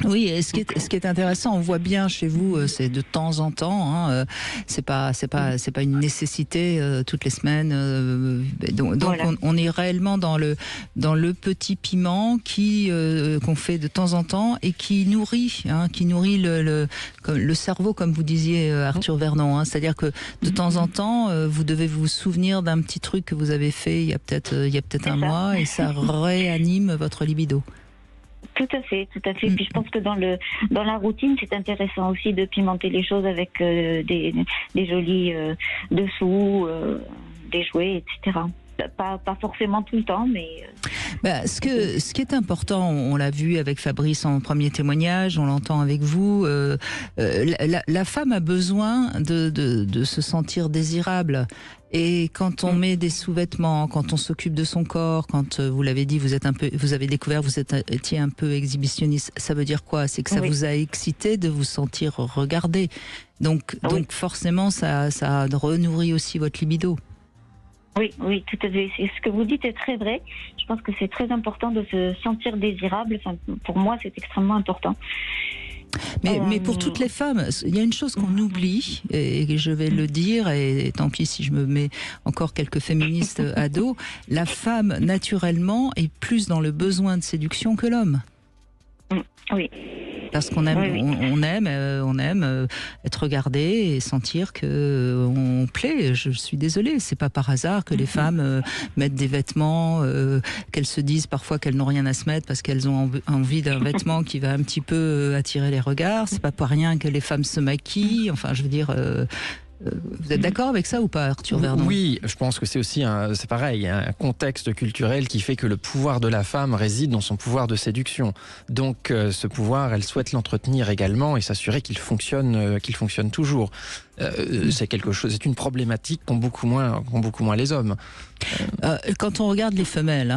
Oui, et ce qui est intéressant, on voit bien chez vous, c'est de temps en temps, hein, c'est pas une nécessité toutes les semaines. Donc voilà. on est réellement dans le petit piment qu'on fait de temps en temps et qui nourrit le cerveau, comme vous disiez Arthur Vernon. Hein, c'est-à-dire que de temps en temps, vous devez vous souvenir d'un petit truc que vous avez fait il y a peut-être un mois, et ça réanime votre libido. Tout à fait. Puis je pense que dans la routine, c'est intéressant aussi de pimenter les choses avec des jolis dessous, des jouets, etc. Pas forcément tout le temps, mais... Ce qui est important, on l'a vu avec Fabrice en premier témoignage, on l'entend avec vous, la femme a besoin de se sentir désirable. Et quand on met des sous-vêtements, quand on s'occupe de son corps, quand vous l'avez dit, vous avez découvert, étiez un peu exhibitionniste. Ça veut dire quoi? C'est que ça vous a excité de vous sentir regardé. Donc forcément, ça renourrit aussi votre libido. Oui, tout à fait. Ce que vous dites est très vrai. Je pense que c'est très important de se sentir désirable. Enfin, pour moi, c'est extrêmement important. Mais pour toutes les femmes, il y a une chose qu'on oublie, et je vais le dire, et tant pis si je me mets encore quelques féministes à dos, la femme, naturellement, est plus dans le besoin de séduction que l'homme. Oui. Parce qu'on aime, on aime être regardé et sentir que on plaît. Je suis désolée, c'est pas par hasard que les femmes mettent des vêtements, qu'elles se disent parfois qu'elles n'ont rien à se mettre parce qu'elles ont envie d'un vêtement qui va un petit peu attirer les regards. C'est pas pour rien que les femmes se maquillent. Enfin, je veux dire. Vous êtes d'accord avec ça ou pas, Arthur Vernon? Oui, je pense que c'est aussi c'est pareil, un contexte culturel qui fait que le pouvoir de la femme réside dans son pouvoir de séduction. Donc ce pouvoir, elle souhaite l'entretenir également et s'assurer qu'il fonctionne toujours. c'est une problématique qu'ont beaucoup moins les hommes. Quand on regarde les femelles,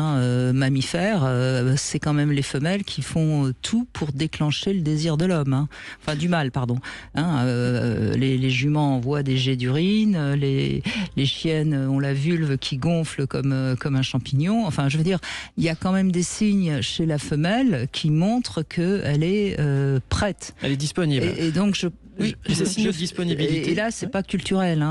mammifères, c'est quand même les femelles qui font tout pour déclencher le désir de l'homme. Enfin, du mâle, pardon. Les juments envoient des jets d'urine, les chiennes ont la vulve qui gonfle comme un champignon. Enfin, je veux dire, il y a quand même des signes chez la femelle qui montrent qu'elle est prête. Elle est disponible. Et donc, ces signes de disponibilité. Et là, c'est pas culturel,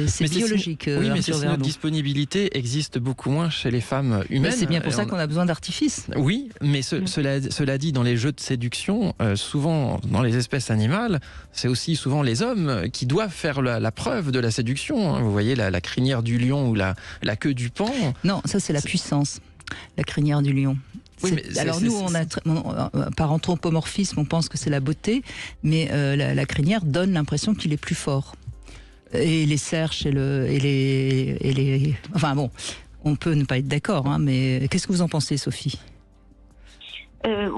c'est biologique. Oui, mais ces signes de disponibilité existent beaucoup moins chez les femmes humaines. C'est bien pour ça qu'on a besoin d'artifice. Oui, mais cela dit, dans les jeux de séduction, souvent dans les espèces animales, c'est aussi souvent les hommes qui doivent faire la preuve de la séduction. Vous voyez la crinière du lion ou la queue du paon. Non, ça c'est la puissance, la crinière du lion. Oui, alors nous, par anthropomorphisme, on pense que c'est la beauté, mais la crinière donne l'impression qu'il est plus fort. Et les cerfs enfin bon, on peut ne pas être d'accord, mais qu'est-ce que vous en pensez, Sophie ?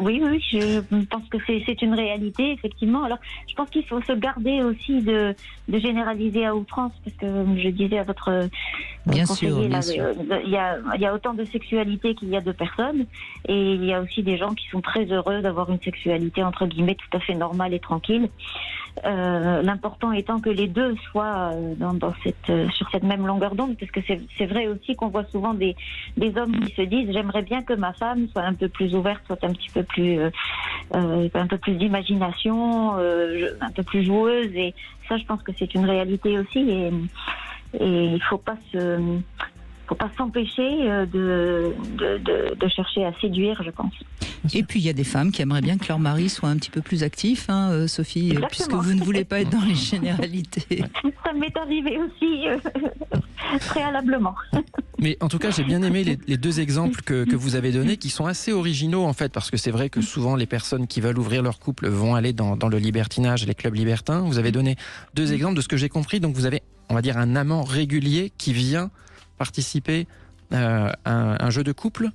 Oui, je pense que c'est une réalité, effectivement. Alors, je pense qu'il faut se garder aussi de généraliser à outrance, parce que, je disais à votre conseiller, il y a autant de sexualité qu'il y a de personnes, et il y a aussi des gens qui sont très heureux d'avoir une sexualité, entre guillemets, tout à fait normale et tranquille. L'important étant que les deux soient sur cette même longueur d'onde, parce que c'est vrai aussi qu'on voit souvent des hommes qui se disent j'aimerais bien que ma femme soit un peu plus ouverte, soit un petit peu plus un peu plus d'imagination, un peu plus joueuse, et ça je pense que c'est une réalité aussi, et il faut pas s'empêcher de chercher à séduire, je pense. Et puis il y a des femmes qui aimeraient bien que leur mari soit un petit peu plus actif, Sophie. Exactement. Puisque vous ne voulez pas être dans les généralités. Ça m'est arrivé aussi préalablement. Mais en tout cas, j'ai bien aimé les deux exemples que vous avez donnés, qui sont assez originaux en fait, parce que c'est vrai que souvent les personnes qui veulent ouvrir leur couple vont aller dans le libertinage, les clubs libertins. Vous avez donné deux exemples de ce que j'ai compris. Donc vous avez, on va dire, un amant régulier qui vient participer à un jeu de couple.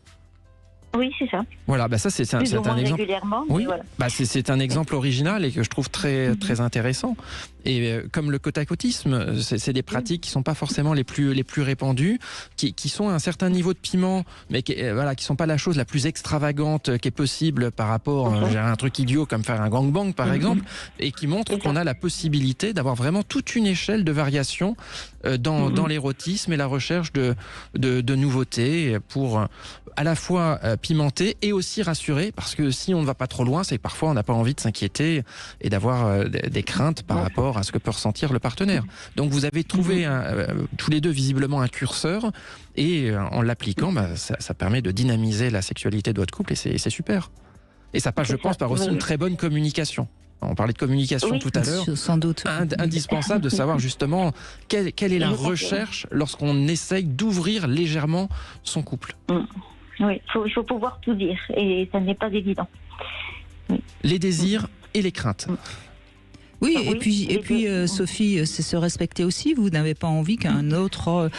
Oui, c'est ça. Voilà, ça c'est un exemple. Régulièrement. Oui, voilà. C'est un exemple original et que je trouve très très intéressant. Et comme le côte-à-côtisme, c'est des pratiques qui sont pas forcément les plus répandues, qui sont à un certain niveau de piment, mais qui sont pas la chose la plus extravagante qui est possible par rapport à un truc idiot comme faire un gangbang par exemple, et qui montrent qu'on a la possibilité d'avoir vraiment toute une échelle de variations dans l'érotisme et la recherche de nouveautés pour à la fois pimenter et aussi rassurer, parce que si on ne va pas trop loin, c'est que parfois on n'a pas envie de s'inquiéter et d'avoir des craintes par rapport à ce que peut ressentir le partenaire. Donc vous avez trouvé tous les deux visiblement un curseur, et en l'appliquant, ça permet de dynamiser la sexualité de votre couple, et c'est super. Et ça passe, je pense, par aussi une très bonne communication. On parlait de communication tout à l'heure. Sans doute. Indispensable de savoir justement quelle est la recherche lorsqu'on essaye d'ouvrir légèrement son couple. Oui, il faut pouvoir tout dire, et ça n'est pas évident. Oui. Les désirs et les craintes. Oui, et puis Sophie, c'est se respecter aussi. Vous n'avez pas envie qu'un autre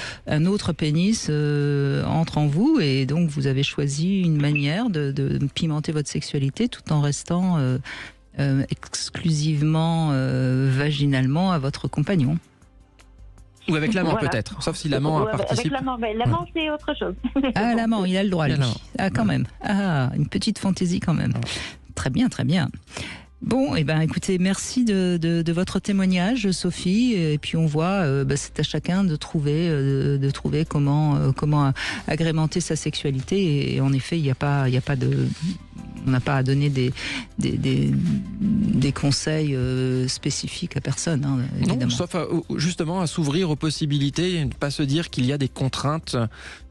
pénis entre en vous, et donc vous avez choisi une manière de pimenter votre sexualité tout en restant exclusivement vaginalement à votre compagnon. Ou avec l'amant peut-être, sauf si l'amant a participé. Avec l'amant, c'est autre chose. Ah, l'amant, il a le droit, lui. Ah, quand même. Ah, une petite fantaisie quand même. Très bien, très bien. Bon, écoutez, merci de votre témoignage, Sophie. Et puis on voit, c'est à chacun de trouver comment agrémenter sa sexualité. Et en effet, on n'a pas à donner des conseils spécifiques à personne, évidemment. Non, sauf justement à s'ouvrir aux possibilités, et ne pas se dire qu'il y a des contraintes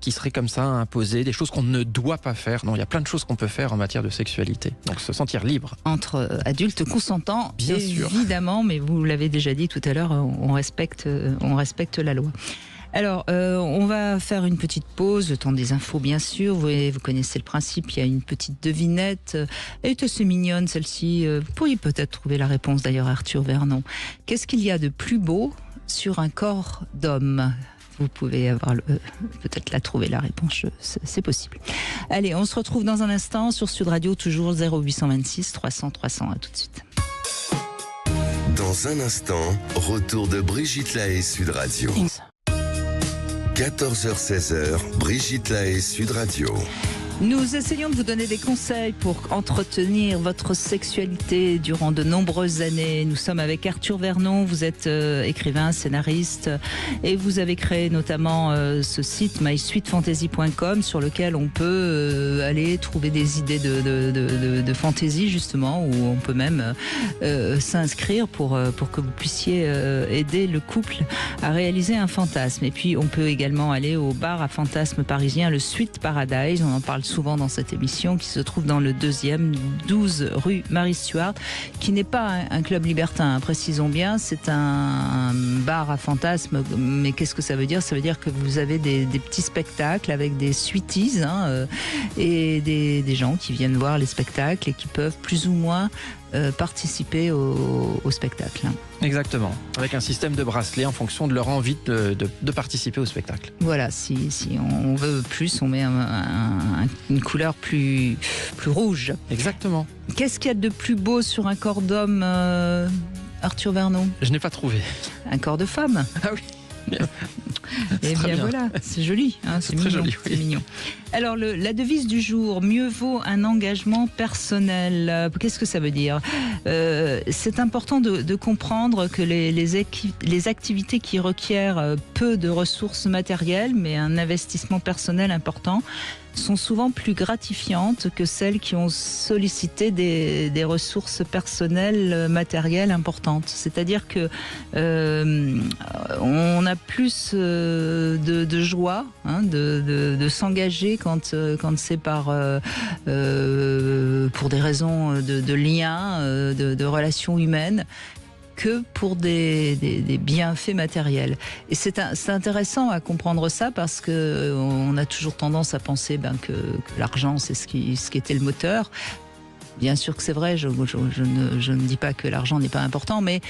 qui seraient comme ça imposées, des choses qu'on ne doit pas faire. Non, il y a plein de choses qu'on peut faire en matière de sexualité. Donc se sentir libre. Entre adultes consentants, bien sûr, évidemment, mais vous l'avez déjà dit tout à l'heure, on respecte la loi. Alors, on va faire une petite pause, le temps des infos bien sûr. Vous connaissez le principe, il y a une petite devinette. Elle est assez mignonne celle-ci. Vous pourriez peut-être trouver la réponse d'ailleurs, Arthur Vernon. Qu'est-ce qu'il y a de plus beau sur un corps d'homme ? Vous pouvez peut-être la trouver, la réponse, c'est possible. Allez, on se retrouve dans un instant sur Sud Radio, toujours 0826 300 300. À tout de suite. Dans un instant, retour de Brigitte Lahaie Sud Radio. 14h-16h, Brigitte Lahaie Sud Radio. Nous essayons de vous donner des conseils pour entretenir votre sexualité durant de nombreuses années. Nous sommes avec Arthur Vernon, vous êtes écrivain, scénariste et vous avez créé notamment ce site mysweetfantasy.com sur lequel on peut aller trouver des idées de fantaisie justement, où on peut même s'inscrire pour que vous puissiez aider le couple à réaliser un fantasme. Et puis on peut également aller au bar à fantasmes parisien, le Sweet Paradise, on en parle souvent dans cette émission, qui se trouve dans le 2e, 12 rue Marie Stuart, qui n'est pas un club libertin, hein, précisons bien, c'est un bar à fantasmes. Mais qu'est-ce que ça veut dire ? Ça veut dire que vous avez des petits spectacles avec des sweeties, hein, et des gens qui viennent voir les spectacles et qui peuvent plus ou moins participer au spectacle. Exactement, avec un système de bracelet en fonction de leur envie de participer au spectacle. Voilà, si on veut plus, on met une couleur plus rouge. Exactement. Qu'est-ce qu'il y a de plus beau sur un corps d'homme, Arthur Vernon ? Je n'ai pas trouvé. Un corps de femme. Ah oui. Et bien voilà, c'est joli, hein, c'est très mignon, joli, oui. C'est mignon. Alors la devise du jour, mieux vaut un engagement personnel. Qu'est-ce que ça veut dire ? C'est important de comprendre que les activités qui requièrent peu de ressources matérielles, mais un investissement personnel important, sont souvent plus gratifiantes que celles qui ont sollicité des ressources personnelles matérielles importantes. C'est-à-dire que on a plus de joie, hein, de s'engager quand c'est pour des raisons de liens, de relations humaines, que pour des bienfaits matériels. Et c'est intéressant à comprendre ça, parce que on a toujours tendance à penser que l'argent c'est ce qui était le moteur. Bien sûr que c'est vrai, je ne dis pas que l'argent n'est pas important, mais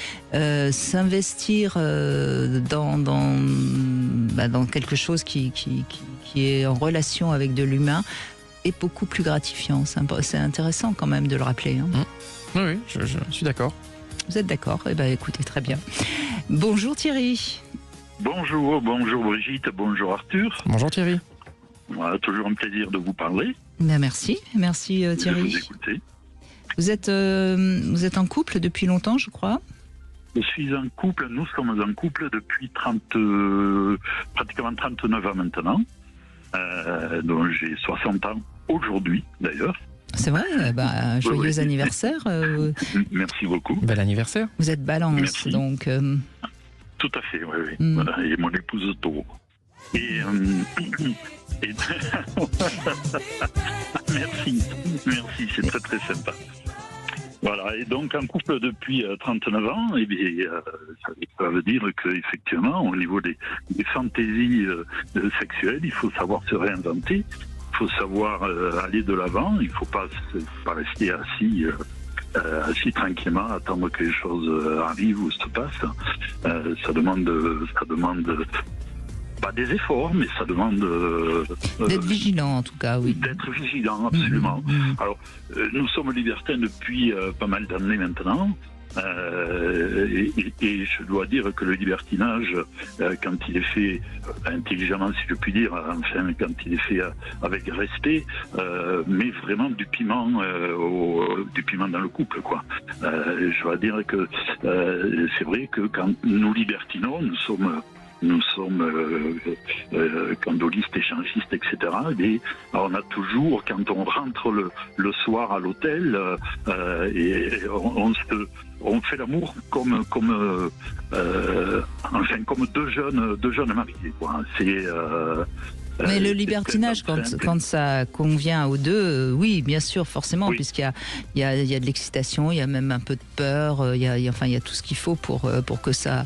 s'investir dans quelque chose qui est en relation avec de l'humain est beaucoup plus gratifiant. C'est intéressant quand même de le rappeler. Hein. Oui, je suis d'accord. Vous êtes d'accord ? Eh bien, écoutez, très bien. Bonjour Thierry. Bonjour Brigitte, bonjour Arthur. Bonjour Thierry. Voilà, toujours un plaisir de vous parler. Ben merci Thierry. Je vous écouter. Vous êtes en couple depuis longtemps, je crois ? Je suis en couple, nous sommes en couple depuis pratiquement 39 ans maintenant. Donc j'ai 60 ans aujourd'hui d'ailleurs. C'est vrai, joyeux anniversaire. Merci beaucoup. Bel anniversaire. Vous êtes balance, merci. Donc. Tout à fait, oui. Voilà, et mon épouse taureau. Merci, c'est très très sympa. Voilà, et donc en couple depuis 39 ans, et bien, ça veut dire qu'effectivement, au niveau des fantaisies sexuelles, il faut savoir se réinventer. Il faut savoir aller de l'avant, il ne faut pas rester assis tranquillement, attendre que les choses arrivent ou se passent. Ça demande pas des efforts, mais ça demande d'être vigilant en tout cas, oui. D'être vigilant, absolument. Alors, nous sommes libertins depuis pas mal d'années maintenant. Et je dois dire que le libertinage, quand il est fait intelligemment, si je puis dire, enfin quand il est fait avec respect, met vraiment du piment dans le couple, quoi. Je dois dire que c'est vrai que quand nous libertinons, nous sommes candolistes, échangistes, etc. Et on a toujours, quand on rentre le soir à l'hôtel, et on fait l'amour comme deux jeunes mariés, quoi. Mais le libertinage, quand ça convient aux deux, oui, bien sûr, forcément, oui. Puisqu'il y a de l'excitation, il y a même un peu de peur, il y a tout ce qu'il faut pour que ça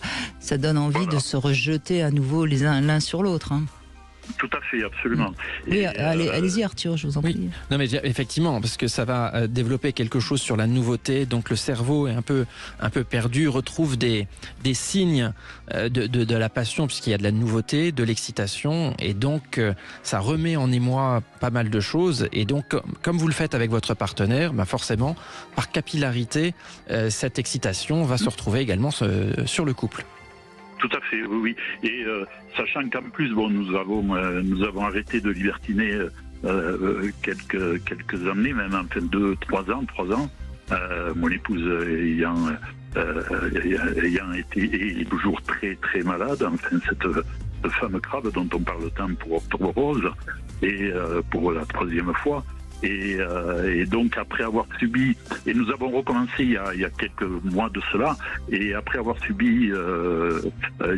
donne envie de se rejeter à nouveau l'un sur l'autre. Hein. Tout à fait, absolument. Oui, allez-y Arthur, je vous en prie. Oui. Non mais effectivement, parce que ça va développer quelque chose sur la nouveauté, donc le cerveau est un peu perdu, retrouve des signes de la passion, puisqu'il y a de la nouveauté, de l'excitation, et donc ça remet en émoi pas mal de choses, et donc comme vous le faites avec votre partenaire, bah forcément, par capillarité, cette excitation va se retrouver également sur le couple. Tout à fait, oui. Et sachant qu'en plus, bon, nous avons arrêté de libertiner quelques années, même enfin 3 ans. Mon épouse ayant été toujours très très malade, enfin cette femme crabe dont on parle tant pour Octobre Rose et pour la 3e fois. Et donc après avoir subi, et nous avons recommencé il y a quelques mois de cela, et après avoir subi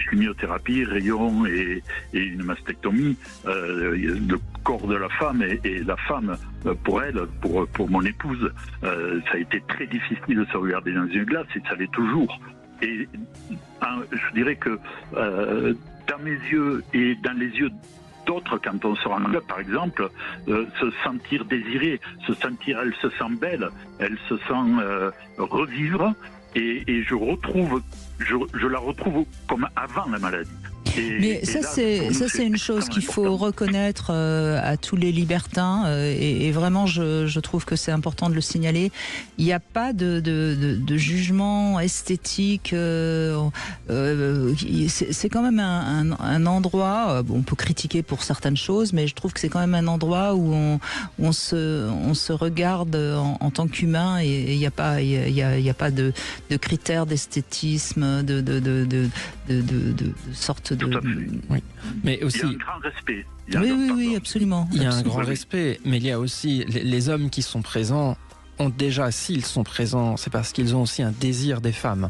chimiothérapie, rayons et une mastectomie, le corps de la femme et la femme pour elle, pour mon épouse, ça a été très difficile de se regarder dans une glace, et ça l'est toujours. Et je dirais que dans mes yeux et dans les yeux d'autres, quand on sort en club par exemple, se sentir désirée, elle se sent belle, elle se sent revivre, et je la retrouve comme avant la maladie. Mais ça, c'est une chose qu'il faut reconnaître à tous les libertins, et vraiment, je trouve que c'est important de le signaler. Il n'y a pas de jugement esthétique. C'est quand même un endroit. On peut critiquer pour certaines choses, mais je trouve que c'est quand même un endroit où on se regarde en tant qu'humain, et il n'y a pas de critères d'esthétisme, de sorte de. Oui. Mais aussi, il y a un grand respect. Oui, absolument. Il y a un grand respect, mais il y a aussi les hommes qui sont présents ont déjà, s'ils sont présents, c'est parce qu'ils ont aussi un désir des femmes.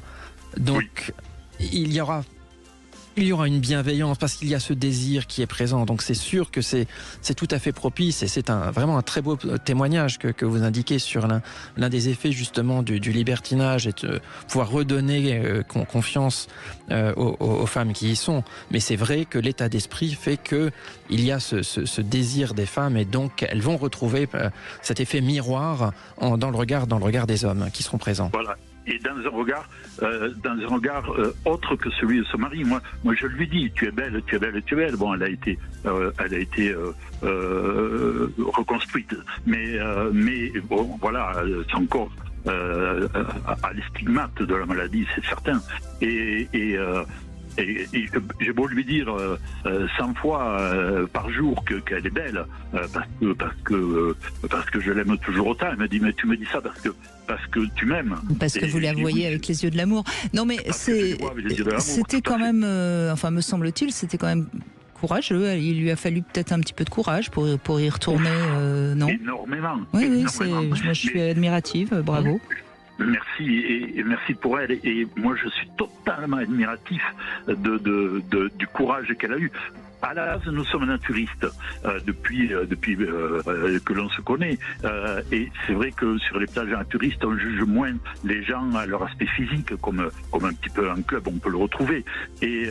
Donc, il y aura une bienveillance parce qu'il y a ce désir qui est présent. Donc c'est sûr que c'est tout à fait propice, et c'est vraiment un très beau témoignage que vous indiquez sur l'un des effets justement du libertinage, et de pouvoir redonner confiance aux femmes qui y sont. Mais c'est vrai que l'état d'esprit fait qu'il y a ce désir des femmes, et donc elles vont retrouver cet effet miroir dans le regard des hommes qui seront présents. Voilà. Et dans un regard autre que celui de son mari. Moi, je lui dis, tu es belle. Bon, elle a été reconstruite, mais bon, voilà, c'est encore à les stigmates de la maladie, c'est certain. Et j'ai beau lui dire 100 fois par jour qu'elle est belle, parce que je l'aime toujours autant. Elle me dit, mais tu me dis ça parce que tu m'aimes. Parce que vous la voyez avec les yeux de l'amour. Non, mais c'était quand même, enfin me semble-t-il, c'était quand même courageux. Il lui a fallu peut-être un petit peu de courage pour y retourner, non ? Énormément. Oui, moi je suis admirative, bravo. Merci, et merci pour elle, et moi je suis totalement admiratif du courage qu'elle a eu. À la base, nous sommes naturistes depuis que l'on se connaît, et c'est vrai que sur les plages naturistes, on juge moins les gens à leur aspect physique, comme un petit peu en club, on peut le retrouver. Et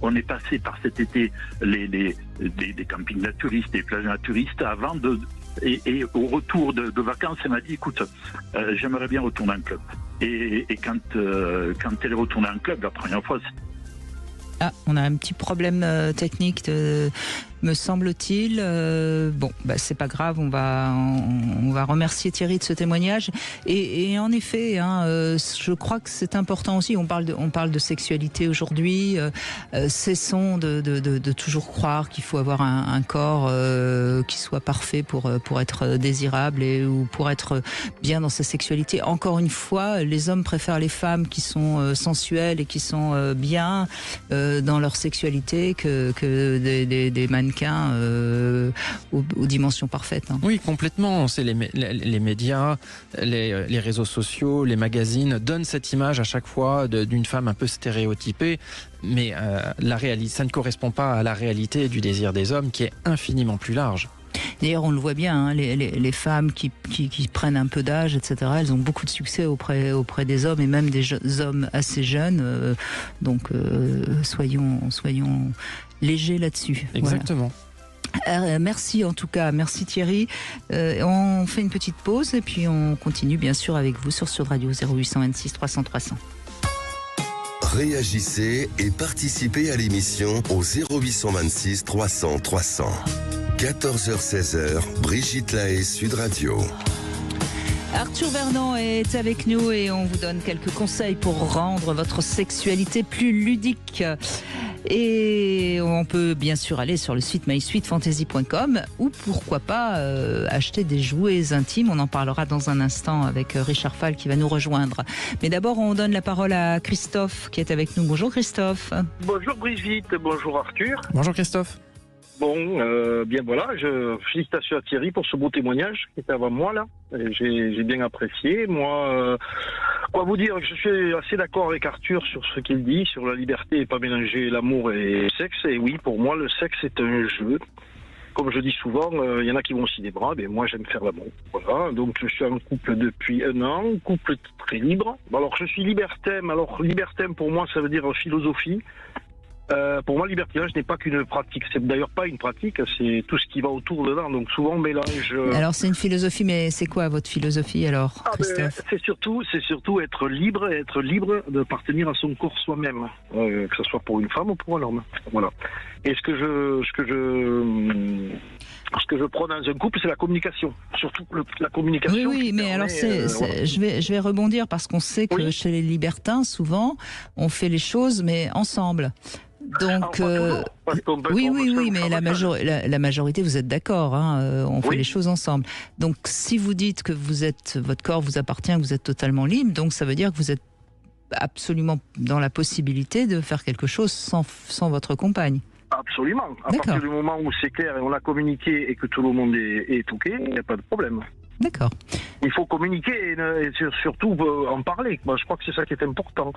on est passé par cet été des campings naturistes, des plages naturistes, avant et au retour de vacances, elle m'a dit, écoute, j'aimerais bien retourner en club. Et quand elle est retournée en club la première fois, on a un petit problème technique, me semble-t-il. Bon, c'est pas grave, on va remercier Thierry de ce témoignage. Et en effet, je crois que c'est important aussi. On parle de sexualité aujourd'hui. Cessons de toujours croire qu'il faut avoir un corps qui soit parfait pour être désirable ou pour être bien dans sa sexualité. Encore une fois, les hommes préfèrent les femmes qui sont sensuelles et qui sont bien dans leur sexualité que des mannequins aux dimensions parfaites. Oui, complètement. C'est les médias, les réseaux sociaux, les magazines donnent cette image à chaque fois d'une femme un peu stéréotypée, mais ça ne correspond pas à la réalité du désir des hommes qui est infiniment plus large. D'ailleurs, on le voit bien, hein, les femmes qui prennent un peu d'âge, etc., elles ont beaucoup de succès auprès des hommes et même des hommes assez jeunes. Donc, soyons légers là-dessus. Exactement. Voilà. Merci en tout cas, merci Thierry. On fait une petite pause et puis on continue bien sûr avec vous sur Sud Radio 0826 300 300. Réagissez et participez à l'émission au 0826 300 300. 14h-16h, Brigitte Lahaie, Sud Radio. Arthur Vernon est avec nous et on vous donne quelques conseils pour rendre votre sexualité plus ludique. Et on peut bien sûr aller sur le site mysweetfantasy.com ou pourquoi pas acheter des jouets intimes. On en parlera dans un instant avec Richard Fall qui va nous rejoindre. Mais d'abord, on donne la parole à Christophe qui est avec nous. Bonjour Christophe. Bonjour Brigitte, bonjour Arthur. Bonjour Christophe. Bon, bien voilà, félicitations à Thierry pour ce beau témoignage qui était avant moi là. J'ai bien apprécié. Moi, quoi vous dire, je suis assez d'accord avec Arthur sur ce qu'il dit, sur la liberté et pas mélanger l'amour et le sexe. Et oui, pour moi, le sexe est un jeu. Comme je dis souvent, il y en a qui vont aussi des bras, mais moi j'aime faire l'amour. Voilà, donc je suis en couple depuis 1 an, couple très libre. Alors je suis libertin, alors libertin pour moi ça veut dire philosophie. Pour moi, le libertinage n'est pas qu'une pratique. C'est d'ailleurs pas une pratique, c'est tout ce qui va autour dedans. Donc souvent, on mélange. Alors c'est une philosophie, mais c'est quoi votre philosophie alors, Christophe ? C'est surtout être libre d'appartenir à son corps soi-même, que ce soit pour une femme ou pour un homme. Voilà. Et ce que je prends dans un couple, c'est la communication. Surtout la communication. Oui, mais alors voilà. Je vais rebondir parce qu'on sait que chez les libertins, souvent, on fait les choses, mais ensemble. Donc, oui, mais la majorité, vous êtes d'accord, hein, on fait les choses ensemble. Donc, si vous dites que votre corps vous appartient, que vous êtes totalement libre, donc ça veut dire que vous êtes absolument dans la possibilité de faire quelque chose sans votre compagne. Absolument. À partir du moment où c'est clair et on a communiqué et que tout le monde est OK, il n'y a pas de problème. D'accord. Il faut communiquer et surtout en parler. Moi, je crois que c'est ça qui est important.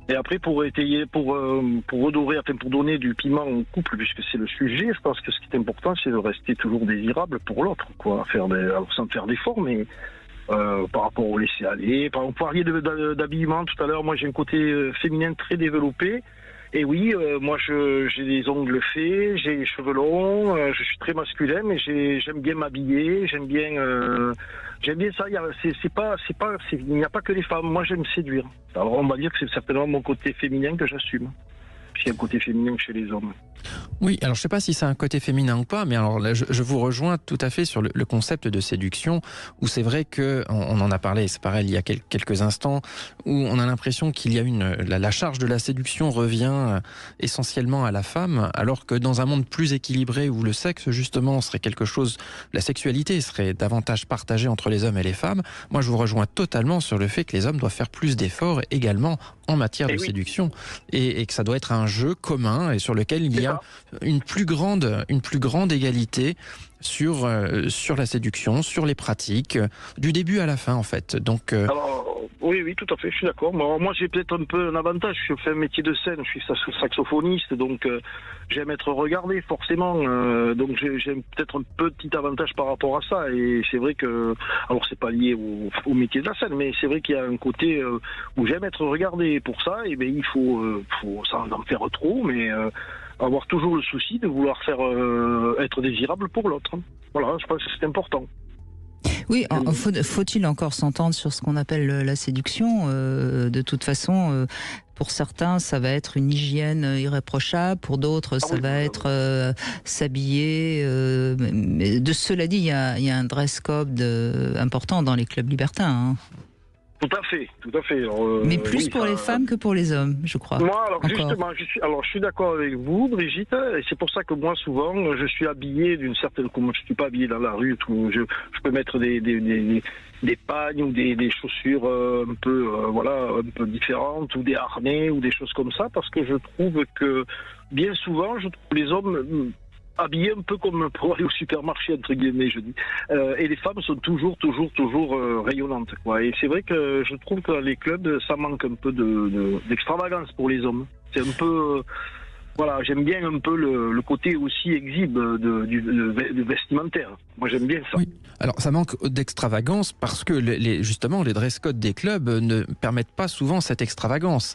Et après, pour étayer, pour redorer, pour donner du piment au couple, puisque c'est le sujet, je pense que ce qui est important, c'est de rester toujours désirable pour l'autre, quoi. Alors, sans faire d'efforts, mais par rapport au laisser aller. Vous parliez d'habillement tout à l'heure. Moi, j'ai un côté féminin très développé. Et oui, moi j'ai des ongles faits, j'ai les cheveux longs, je suis très masculin, mais j'aime bien m'habiller, j'aime bien ça. Il n'y a pas que les femmes. Moi j'aime séduire. Alors on va dire que c'est certainement mon côté féminin que j'assume. Puis il y a un côté féminin chez les hommes. Oui, alors je ne sais pas si c'est un côté féminin ou pas, mais alors là, je vous rejoins tout à fait sur le concept de séduction, où c'est vrai qu'on en a parlé, c'est pareil, il y a quelques instants, où on a l'impression qu'il y a la charge de la séduction revient essentiellement à la femme, alors que dans un monde plus équilibré, où le sexe, justement, serait quelque chose, la sexualité serait davantage partagée entre les hommes et les femmes, moi je vous rejoins totalement sur le fait que les hommes doivent faire plus d'efforts également en matière de séduction, et que ça doit être un jeu commun et sur lequel il y a une plus grande égalité sur la séduction, sur les pratiques, du début à la fin en fait. Donc, Alors, oui, tout à fait, je suis d'accord. Moi j'ai peut-être un peu un avantage, je fais un métier de scène, je suis saxophoniste, donc j'aime être regardé forcément, donc j'ai peut-être un petit avantage par rapport à ça, et c'est vrai que, alors c'est pas lié au métier de la scène, mais c'est vrai qu'il y a un côté où j'aime être regardé, pour ça, et bien il faut sans en faire trop, mais avoir toujours le souci de vouloir faire être désirable pour l'autre. Voilà, je pense que c'est important. Oui, faut-il encore s'entendre sur ce qu'on appelle la séduction ? De toute façon, pour certains, ça va être une hygiène irréprochable, pour d'autres, ça va être s'habiller. Mais de cela dit, il y a un dress code important dans les clubs libertins. Hein. Tout à fait. Alors, mais plus pour les femmes que pour les hommes, je crois. Moi, alors justement, je suis d'accord avec vous, Brigitte, et c'est pour ça que moi, souvent, je suis habillé d'une certaine... Comme je ne suis pas habillé dans la rue, je peux mettre des pagnes ou des chaussures un peu différentes, ou des harnais, ou des choses comme ça, parce que je trouve que, bien souvent, je trouve les hommes... habillés un peu comme pour aller au supermarché, entre guillemets, je dis. Et les femmes sont toujours rayonnantes, quoi. Et c'est vrai que je trouve que dans les clubs, ça manque un peu d'extravagance pour les hommes. C'est un peu... Voilà, j'aime bien un peu le côté aussi exhibe de vestimentaire. Moi, j'aime bien ça. Oui. Alors, ça manque d'extravagance parce que justement, les dress codes des clubs ne permettent pas souvent cette extravagance.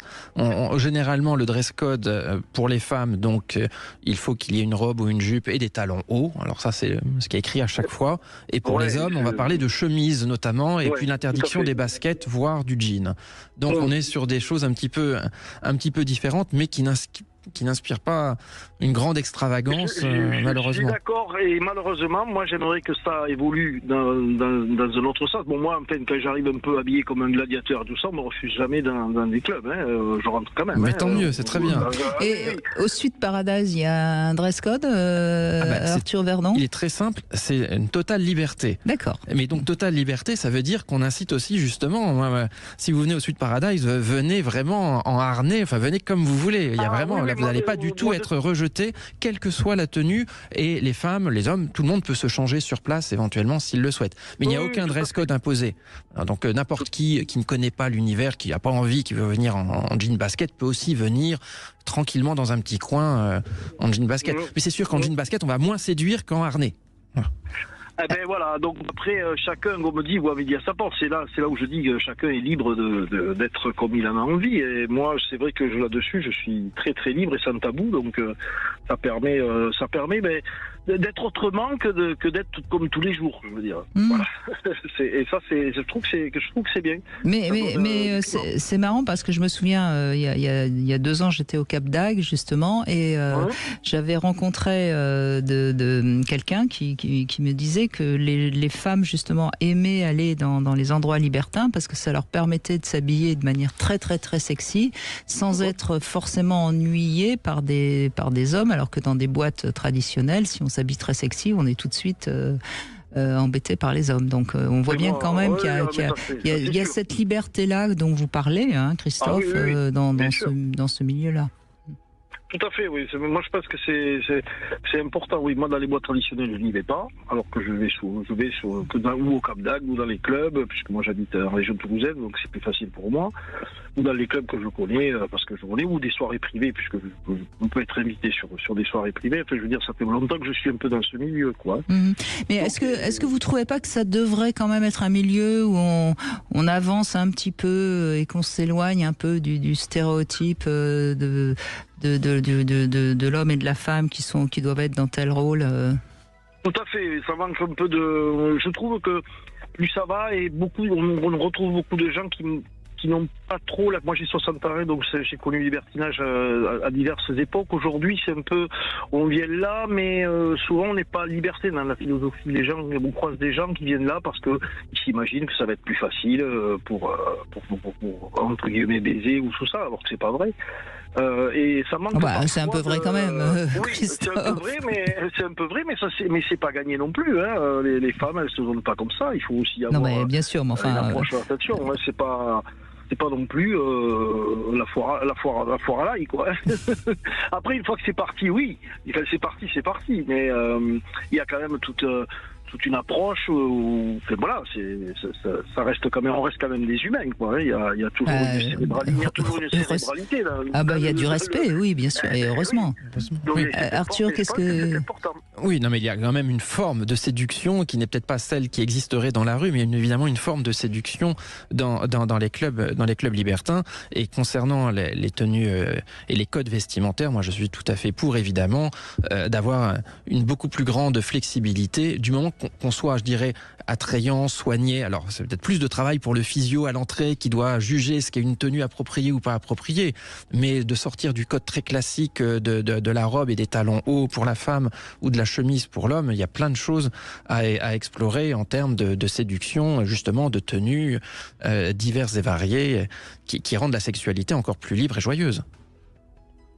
Généralement, le dress code pour les femmes, donc, il faut qu'il y ait une robe ou une jupe et des talons hauts. Alors ça, c'est ce qui est écrit à chaque fois. Et pour les hommes, on va parler de chemise notamment, et puis l'interdiction des baskets, voire du jean. Donc, on est sur des choses un petit peu différentes, mais qui n'inspire pas une grande extravagance, malheureusement. Je suis d'accord, et malheureusement, moi j'aimerais que ça évolue dans un autre sens. Bon, moi, enfin, quand j'arrive un peu habillé comme un gladiateur, tout ça, on me refuse jamais dans des clubs. Je rentre quand même. Mais tant mieux, c'est très bien. Et au Suite Paradise, il y a un dress code, Arthur Vernon? Il est très simple, c'est une totale liberté. D'accord. Mais donc, totale liberté, ça veut dire qu'on incite aussi, justement, si vous venez au Suite Paradise, venez vraiment en harnais, enfin, venez comme vous voulez. Il y a vraiment... Vous n'allez pas du tout être rejeté, quelle que soit la tenue. Et les femmes, les hommes, tout le monde peut se changer sur place éventuellement s'il le souhaite. Mais il n'y a aucun dress code imposé. Donc n'importe qui ne connaît pas l'univers, qui n'a pas envie, qui veut venir en jean basket, peut aussi venir tranquillement dans un petit coin en jean basket. Mais c'est sûr qu'en jean basket, on va moins séduire qu'en harnais. Voilà. Eh ben voilà, donc après chacun, on me dit, voit midi à sa porte. C'est là où je dis que chacun est libre d'être comme il en a envie. Et moi, c'est vrai que là-dessus, je suis très très libre et sans tabou. Donc ça permet d'être autrement que d'être comme tous les jours, je veux dire. Voilà. Et ça, je trouve que c'est bien. Mais c'est marrant parce que je me souviens, il y a 2 ans, j'étais au Cap d'Agde justement, et j'avais rencontré de quelqu'un qui me disait que les femmes justement aimaient aller dans les endroits libertins parce que ça leur permettait de s'habiller de manière très très très sexy sans être forcément ennuyées par des hommes, alors que dans des boîtes traditionnelles, si on s'habille très sexy, on est tout de suite embêté par les hommes. Donc on voit bien quand même qu'il y a cette liberté-là dont vous parlez, hein, Christophe, dans ce milieu-là. Tout à fait, oui. Moi, je pense que c'est important. Oui, moi, dans les boîtes traditionnelles, je n'y vais pas, alors que je vais ou au Cap d'Agde ou dans les clubs, puisque moi, j'habite en région toulousaine, donc c'est plus facile pour moi. Ou dans les clubs que je connais, parce que je connais, ou des soirées privées, puisque on peut être invité sur des soirées privées. Enfin, je veux dire, ça fait longtemps que je suis un peu dans ce milieu, quoi. Mais est-ce que vous trouvez pas que ça devrait quand même être un milieu où on avance un petit peu et qu'on s'éloigne un peu du stéréotype de l'homme et de la femme qui doivent être dans tel rôle? Tout à fait, ça manque un peu de... Je trouve que plus ça va, et on retrouve beaucoup de gens qui n'ont pas trop... Moi j'ai 60 ans, donc j'ai connu le libertinage à diverses époques. Aujourd'hui c'est un peu... On vient là, mais souvent on n'est pas liberté dans la philosophie. On croise des gens qui viennent là parce qu'ils s'imaginent que ça va être plus facile pour entre guillemets baiser ou tout ça, alors que c'est pas vrai. Et ça manque. C'est un peu vrai quand même. Oui, c'est un peu vrai, mais c'est pas gagné non plus. Hein. Les femmes, elles se donnent pas comme ça. Il faut aussi avoir. Non, mais bien sûr, mais enfin. Une approche attention. C'est pas non plus la foire à l'ail, quoi. Après, une fois que c'est parti, oui. Quand c'est parti. Mais il y a quand même toute une approche où, voilà, ça reste quand même, on reste quand même des humains, quoi. Il y a toujours une cérébralité. Il y a du respect, oui, bien sûr, et heureusement. Oui. Arthur, qu'est-ce que... Oui, non, mais il y a quand même une forme de séduction qui n'est peut-être pas celle qui existerait dans la rue, mais évidemment une forme de séduction dans les clubs libertins. Et concernant les tenues et les codes vestimentaires, moi je suis tout à fait pour, évidemment, d'avoir une beaucoup plus grande flexibilité du moment qu'on soit, je dirais, attrayant, soigné. Alors c'est peut-être plus de travail pour le physio à l'entrée qui doit juger ce qu'est une tenue appropriée ou pas appropriée, mais de sortir du code très classique de la robe et des talons hauts pour la femme ou de la chemise pour l'homme, il y a plein de choses à explorer en termes de séduction, justement, de tenues diverses et variées qui rendent la sexualité encore plus libre et joyeuse.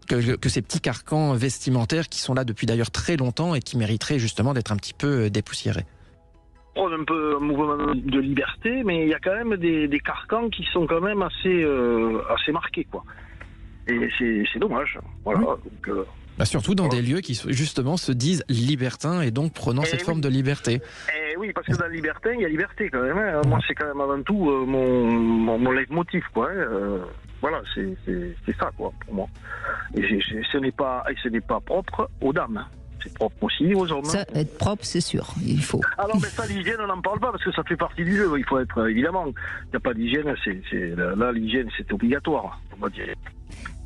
Que ces petits carcans vestimentaires qui sont là depuis d'ailleurs très longtemps et qui mériteraient justement d'être un petit peu dépoussiérés. On a un peu un mouvement de liberté, mais il y a quand même des carcans qui sont quand même assez marqués, quoi. Et c'est dommage. Voilà. Donc, surtout dans des lieux qui justement se disent libertins et donc prenant cette forme de liberté. Oui, parce que dans le libertin, il y a liberté quand même. Hein. Moi, c'est quand même avant tout mon leitmotiv, quoi. Voilà, c'est ça, quoi, pour moi. Et ce n'est pas propre aux dames. Hein. C'est propre aussi aux hommes. Ça, être propre, c'est sûr, il faut. Alors, mais ça, l'hygiène, on n'en parle pas parce que ça fait partie du jeu. Il faut être, évidemment, il n'y a pas d'hygiène, là, l'hygiène, c'est obligatoire, on va dire.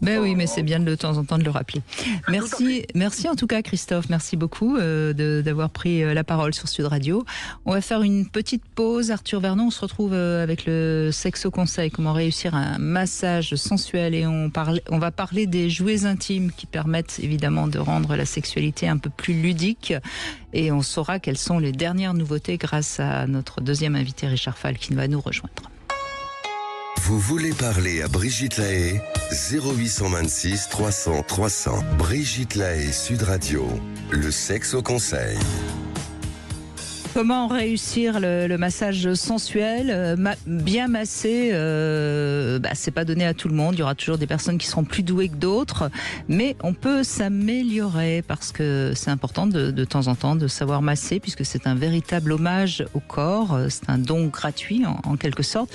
Ben oui, mais c'est bien de temps en temps de le rappeler. Merci en tout cas Christophe, merci beaucoup d'avoir pris la parole sur Sud Radio. On va faire une petite pause. Arthur Vernon, on se retrouve avec le Sexo Conseil, comment réussir un massage sensuel, et on va parler des jouets intimes qui permettent évidemment de rendre la sexualité un peu plus ludique, et on saura quelles sont les dernières nouveautés grâce à notre deuxième invité Richard Fall qui va nous rejoindre. Vous voulez parler à Brigitte Lahaie? 0826 300 300. Brigitte Lahaie, Sud Radio. Le Sexo Conseil. Comment réussir le massage sensuel, bien massé, c'est pas donné à tout le monde. Il y aura toujours des personnes qui seront plus douées que d'autres, mais on peut s'améliorer parce que c'est important de temps en temps de savoir masser, puisque c'est un véritable hommage au corps. C'est un don gratuit en quelque sorte.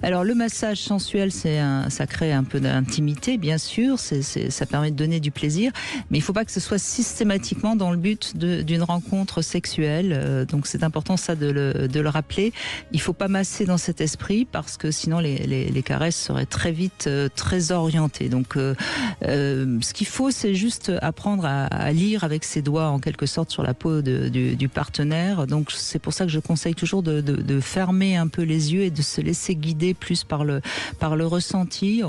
Alors le massage sensuel, ça crée un peu d'intimité, bien sûr. Ça permet de donner du plaisir, mais il faut pas que ce soit systématiquement dans le but d'une rencontre sexuelle. Donc c'est important ça de le rappeler. Il faut pas masser dans cet esprit parce que sinon les caresses seraient très vite très orientées. Donc ce qu'il faut, c'est juste apprendre à lire avec ses doigts en quelque sorte sur la peau du partenaire. Donc c'est pour ça que je conseille toujours de fermer un peu les yeux et de se laisser guider plus par le ressenti.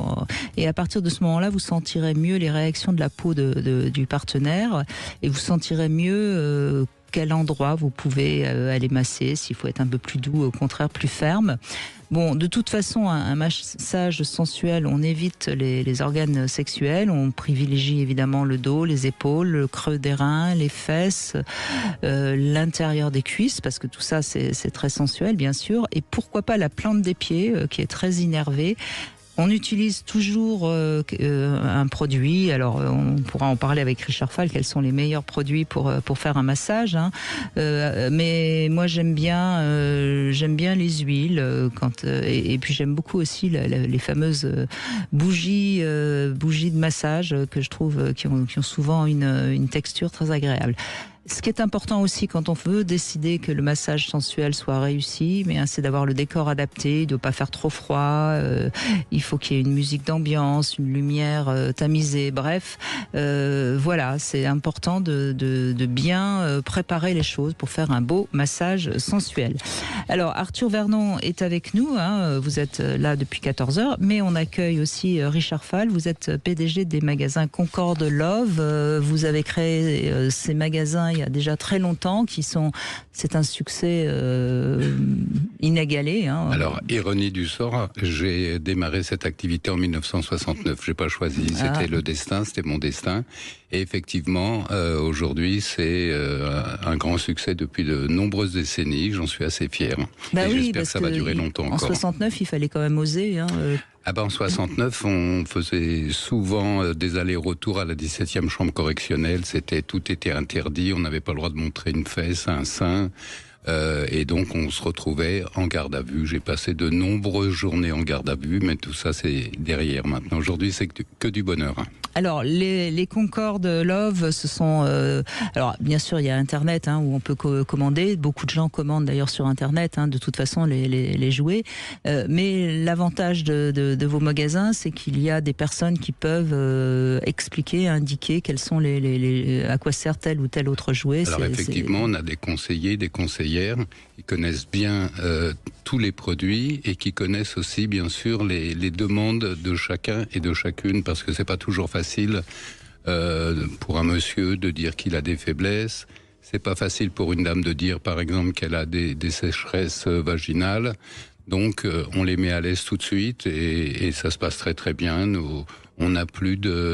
Et à partir de ce moment-là, vous sentirez mieux les réactions de la peau du partenaire et vous sentirez mieux quel endroit vous pouvez aller masser, s'il faut être un peu plus doux, au contraire plus ferme. Bon, de toute façon, un massage sensuel, on évite les organes sexuels, on privilégie évidemment le dos, les épaules, le creux des reins, les fesses, l'intérieur des cuisses, parce que tout ça c'est très sensuel bien sûr, et pourquoi pas la plante des pieds qui est très innervée. On utilise toujours un produit. Alors, on pourra en parler avec Richard Fall. Quels sont les meilleurs produits pour faire un massage, hein. Mais moi, j'aime bien les huiles. Et puis j'aime beaucoup aussi les fameuses bougies de massage que je trouve qui ont souvent une texture très agréable. Ce qui est important aussi quand on veut décider que le massage sensuel soit réussi, c'est d'avoir le décor adapté, il ne doit pas faire trop froid, il faut qu'il y ait une musique d'ambiance, une lumière tamisée, bref, voilà, c'est important de bien préparer les choses pour faire un beau massage sensuel. Alors Arthur Vernon est avec nous, hein, vous êtes là depuis 14h, mais on accueille aussi Richard Fall, vous êtes PDG des magasins Concorde Love, vous avez créé ces magasins il y a déjà très longtemps, c'est un succès inégalé. Hein. Alors, ironie du sort, j'ai démarré cette activité en 1969. J'ai pas choisi, c'était le destin, c'était mon destin. Et effectivement, aujourd'hui, c'est un grand succès depuis de nombreuses décennies. J'en suis assez fier. Bah et oui, j'espère que ça va durer longtemps encore. En 69, il fallait quand même oser. Hein. En 69, on faisait souvent des allers-retours à la 17e chambre correctionnelle. Tout était interdit. On n'avait pas le droit de montrer une fesse, un sein. Et donc, on se retrouvait en garde à vue. J'ai passé de nombreuses journées en garde à vue, mais tout ça, c'est derrière maintenant. Aujourd'hui, c'est que du bonheur. Alors, les Concorde Love, ce sont... alors, bien sûr, il y a Internet où on peut commander. Beaucoup de gens commandent d'ailleurs sur Internet, de toute façon, les jouets. Mais l'avantage de vos magasins, c'est qu'il y a des personnes qui peuvent expliquer, indiquer quels sont à quoi sert tel ou tel autre jouet. Alors, effectivement, on a des conseillers, des conseillères qui connaissent bien tous les produits et qui connaissent aussi, bien sûr, les demandes de chacun et de chacune, parce que c'est pas toujours facile pour un monsieur de dire qu'il a des faiblesses. C'est pas facile pour une dame de dire, par exemple, qu'elle a des sécheresses vaginales. Donc, on les met à l'aise tout de suite et ça se passe très très bien. On a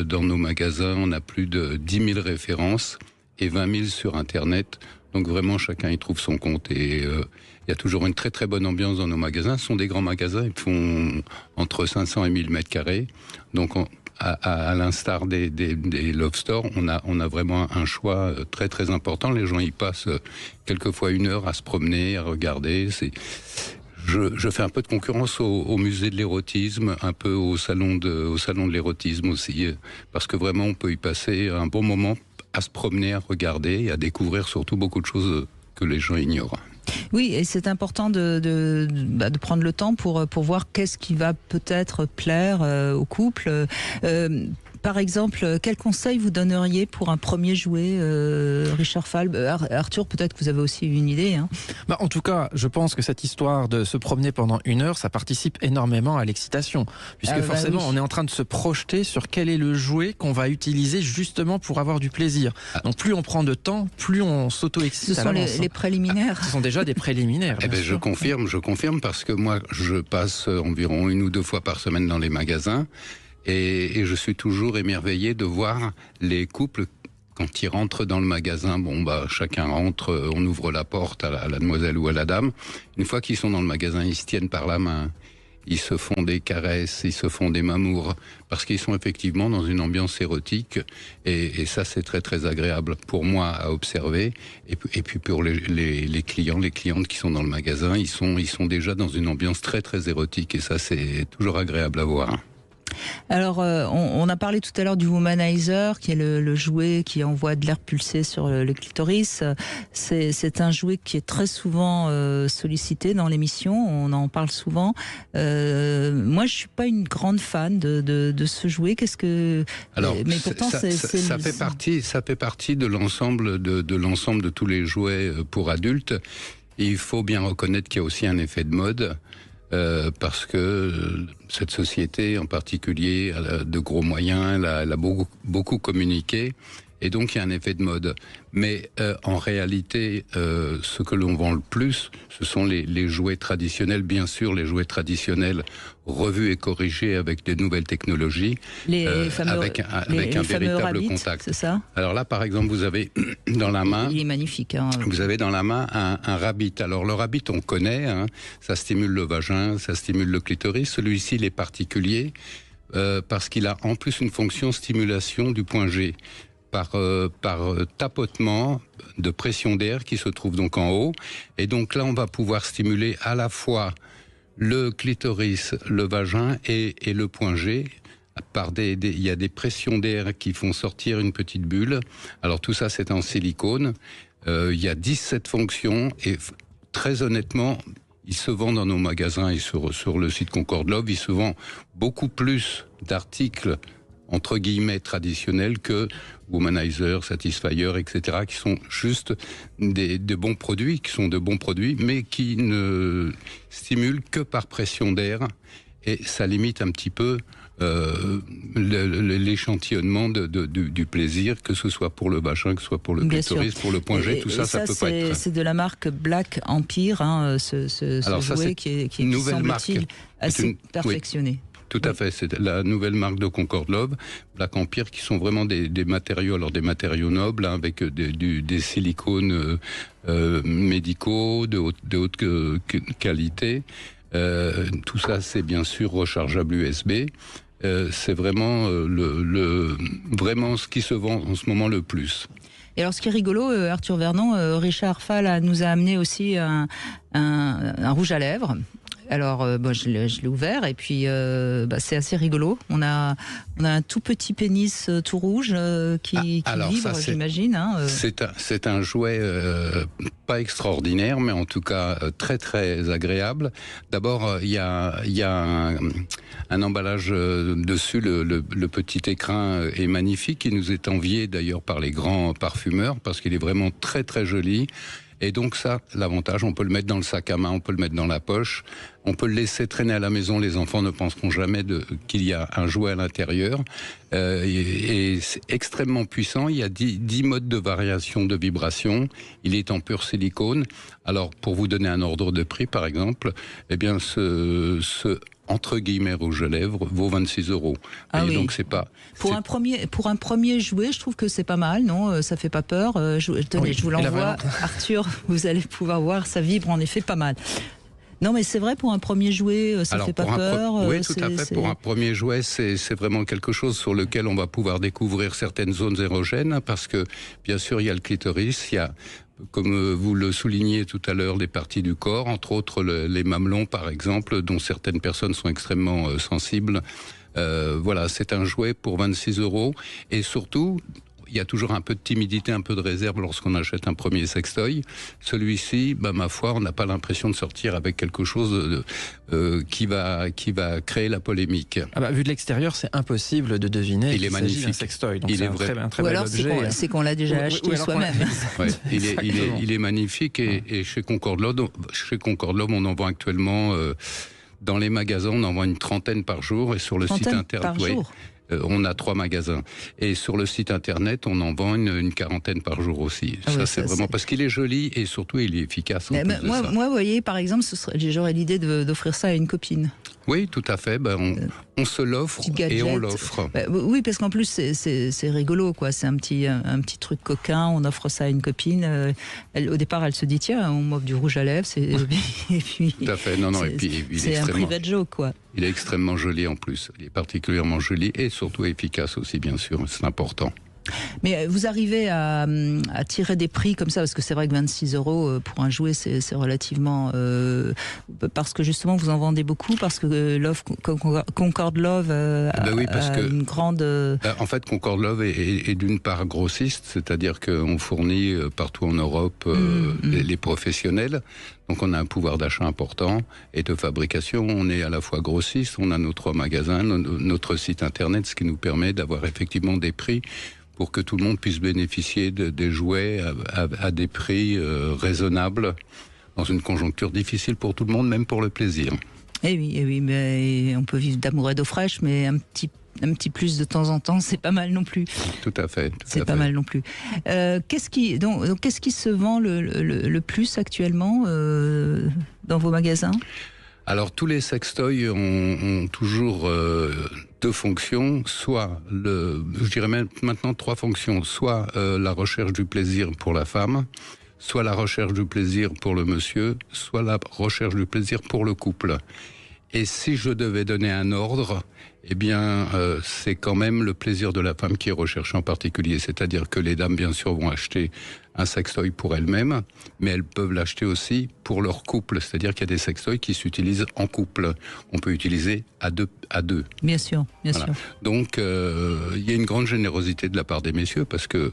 dans nos magasins, on a plus de 10 000 références et 20 000 sur Internet. Donc vraiment, chacun y trouve son compte et il y a toujours une très très bonne ambiance dans nos magasins. Ce sont des grands magasins, ils font entre 500 et 1000 mètres carrés. Donc à l'instar des Love Store, on a vraiment un choix très très important. Les gens y passent quelquefois 1 heure à se promener, à regarder. Je fais un peu de concurrence au musée de l'érotisme, un peu au salon de l'érotisme aussi, parce que vraiment on peut y passer un bon moment à se promener, à regarder et à découvrir surtout beaucoup de choses que les gens ignorent. Oui, et c'est important de prendre le temps pour voir qu'est-ce qui va peut-être plaire au couple. Par exemple, quel conseil vous donneriez pour un premier jouet, Richard Falb? Arthur, peut-être que vous avez aussi une idée. Hein. En tout cas, je pense que cette histoire de se promener pendant 1 heure, ça participe énormément à l'excitation. Puisque forcément, on est en train de se projeter sur quel est le jouet qu'on va utiliser justement pour avoir du plaisir. Donc plus on prend de temps, plus on s'auto-excite. Ce sont les préliminaires. Ce sont déjà des préliminaires. Je confirme parce que moi, je passe environ 1 ou 2 fois par semaine dans les magasins. Et je suis toujours émerveillé de voir les couples quand ils rentrent dans le magasin. Chacun rentre, on ouvre la porte à la demoiselle ou à la dame. Une fois qu'ils sont dans le magasin, ils se tiennent par la main. Ils se font des caresses, ils se font des mamours, parce qu'ils sont effectivement dans une ambiance érotique. Et ça, c'est très très agréable pour moi à observer. Et puis pour les clients, les clientes qui sont dans le magasin, ils sont déjà dans une ambiance très très érotique. Et ça, c'est toujours agréable à voir. Alors, on a parlé tout à l'heure du womanizer, qui est le jouet qui envoie de l'air pulsé sur le clitoris. C'est un jouet qui est très souvent sollicité dans l'émission, on en parle souvent. Moi, je suis pas une grande fan de ce jouet. Qu'est-ce que... Alors, mais pourtant, ça fait partie de l'ensemble de tous les jouets pour adultes. Et il faut bien reconnaître qu'il y a aussi un effet de mode. Parce que cette société en particulier a de gros moyens, elle a beaucoup communiqué, et donc il y a un effet de mode. Mais en réalité, ce que l'on vend le plus, ce sont les jouets traditionnels, bien sûr, les jouets traditionnels revus et corrigés avec des nouvelles technologies, avec un véritable rabbit, contact. C'est ça ? Alors là, par exemple, vous avez dans la main... Il est magnifique. Hein. Vous avez dans la main un rabbit. Alors le rabbit, on connaît, hein, ça stimule le vagin, ça stimule le clitoris. Celui-ci, il est particulier parce qu'il a en plus une fonction stimulation du point G. Par tapotement de pression d'air qui se trouve donc en haut. Et donc là, on va pouvoir stimuler à la fois le clitoris, le vagin et le point G. Il y a des pressions d'air qui font sortir une petite bulle. Alors tout ça, c'est en silicone. Il y a 17 fonctions et très honnêtement, il se vend dans nos magasins et sur le site Concorde Love, il se vend beaucoup plus d'articles entre guillemets traditionnels que Womanizer, Satisfyer, etc., qui sont juste de bons produits, mais qui ne stimulent que par pression d'air, et ça limite un petit peu l'échantillonnement du plaisir, que ce soit pour le vagin, que ce soit pour le clitoris, pour le point G, tout ça peut pas être... C'est de la marque Black Empire, hein, ce jouet qui est semble-t-il assez perfectionné. Oui. Tout à fait, c'est la nouvelle marque de Concorde Love, Black Empire, qui sont vraiment des matériaux nobles, hein, avec des silicones médicaux de haute qualité. Tout ça, c'est bien sûr rechargeable USB. C'est vraiment vraiment ce qui se vend en ce moment le plus. Et alors, ce qui est rigolo, Arthur Vernon, Richard Fall nous a amené aussi un rouge à lèvres. Alors, je l'ai ouvert et puis c'est assez rigolo. On a un tout petit pénis tout rouge qui vibre, j'imagine. Hein, C'est un jouet pas extraordinaire, mais en tout cas très très agréable. D'abord, il y a un emballage dessus. Le petit écrin est magnifique. Il nous est envié d'ailleurs par les grands parfumeurs parce qu'il est vraiment très très joli. Et donc ça, l'avantage, on peut le mettre dans le sac à main, on peut le mettre dans la poche, on peut le laisser traîner à la maison, les enfants ne penseront jamais qu'il y a un jouet à l'intérieur. Et c'est extrêmement puissant, il y a 10 modes de variation de vibration, il est en pur silicone. Alors pour vous donner un ordre de prix par exemple, eh bien ce entre guillemets rouge à lèvres vaut 26 €. Ah oui. Donc c'est pas pour un premier jouet, je trouve que c'est pas mal, non? Ça fait pas peur. Je vous l'envoie, Arthur. Vous allez pouvoir voir, ça vibre en effet pas mal. Non, mais c'est vrai, pour un premier jouet, ça fait pas peur. Oui, tout à fait. Pour un premier jouet, c'est vraiment quelque chose sur lequel on va pouvoir découvrir certaines zones érogènes, parce que bien sûr, il y a le clitoris, il y a comme vous le souligniez tout à l'heure, des parties du corps, entre autres les mamelons par exemple, dont certaines personnes sont extrêmement sensibles. Voilà, c'est un jouet pour 26 € et surtout, il y a toujours un peu de timidité, un peu de réserve lorsqu'on achète un premier sextoy. Celui-ci, ma foi, on n'a pas l'impression de sortir avec quelque chose qui va créer la polémique. Vu de l'extérieur, c'est impossible de deviner qu'il s'agit d'un sextoy. Donc il est vrai. Un très Ou bel alors objet. c'est qu'on l'a déjà acheté soi-même. Ouais, il est magnifique et chez Concord Love, on en vend actuellement dans les magasins, on en vend une trentaine par jour et sur le site internet. On a 3 magasins. Et sur le site internet, on en vend une quarantaine par jour aussi. C'est vraiment parce qu'il est joli et surtout il est efficace. Moi, vous voyez, par exemple, j'aurais l'idée d'offrir ça à une copine. Oui, tout à fait. On se l'offre et on l'offre. Oui, parce qu'en plus, c'est rigolo, quoi. C'est un petit truc coquin. On offre ça à une copine. Au départ, elle se dit, tiens, on m'offre du rouge à lèvres. Et puis, tout à fait. Non, et puis c'est un private joke, quoi. Il est extrêmement joli en plus. Il est particulièrement joli et surtout efficace aussi, bien sûr. C'est important. Mais vous arrivez à tirer des prix comme ça, parce que c'est vrai que 26 € pour un jouet, c'est relativement... parce que justement, vous en vendez beaucoup, parce que Concord Love une grande... En fait, Concord Love est d'une part grossiste, c'est-à-dire qu'on fournit partout en Europe les professionnels. Donc on a un pouvoir d'achat important et de fabrication. On est à la fois grossiste, on a nos 3 magasins, notre site internet, ce qui nous permet d'avoir effectivement des prix pour que tout le monde puisse bénéficier des jouets à des prix raisonnables dans une conjoncture difficile pour tout le monde, même pour le plaisir. Eh oui, mais on peut vivre d'amour et d'eau fraîche, mais un petit plus de temps en temps, c'est pas mal non plus. Tout à fait. C'est pas mal non plus. Qu'est-ce qui se vend le plus actuellement dans vos magasins ? Alors tous les sextoys ont toujours 2 fonctions, je dirais même maintenant 3 fonctions, soit la recherche du plaisir pour la femme, soit la recherche du plaisir pour le monsieur, soit la recherche du plaisir pour le couple. Et si je devais donner un ordre, c'est quand même le plaisir de la femme qui est recherché en particulier. C'est-à-dire que les dames, bien sûr, vont acheter un sextoy pour elles-mêmes, mais elles peuvent l'acheter aussi pour leur couple. C'est-à-dire qu'il y a des sextoys qui s'utilisent en couple. On peut utiliser à deux. Bien sûr, bien sûr. Donc, il y a une grande générosité de la part des messieurs, parce que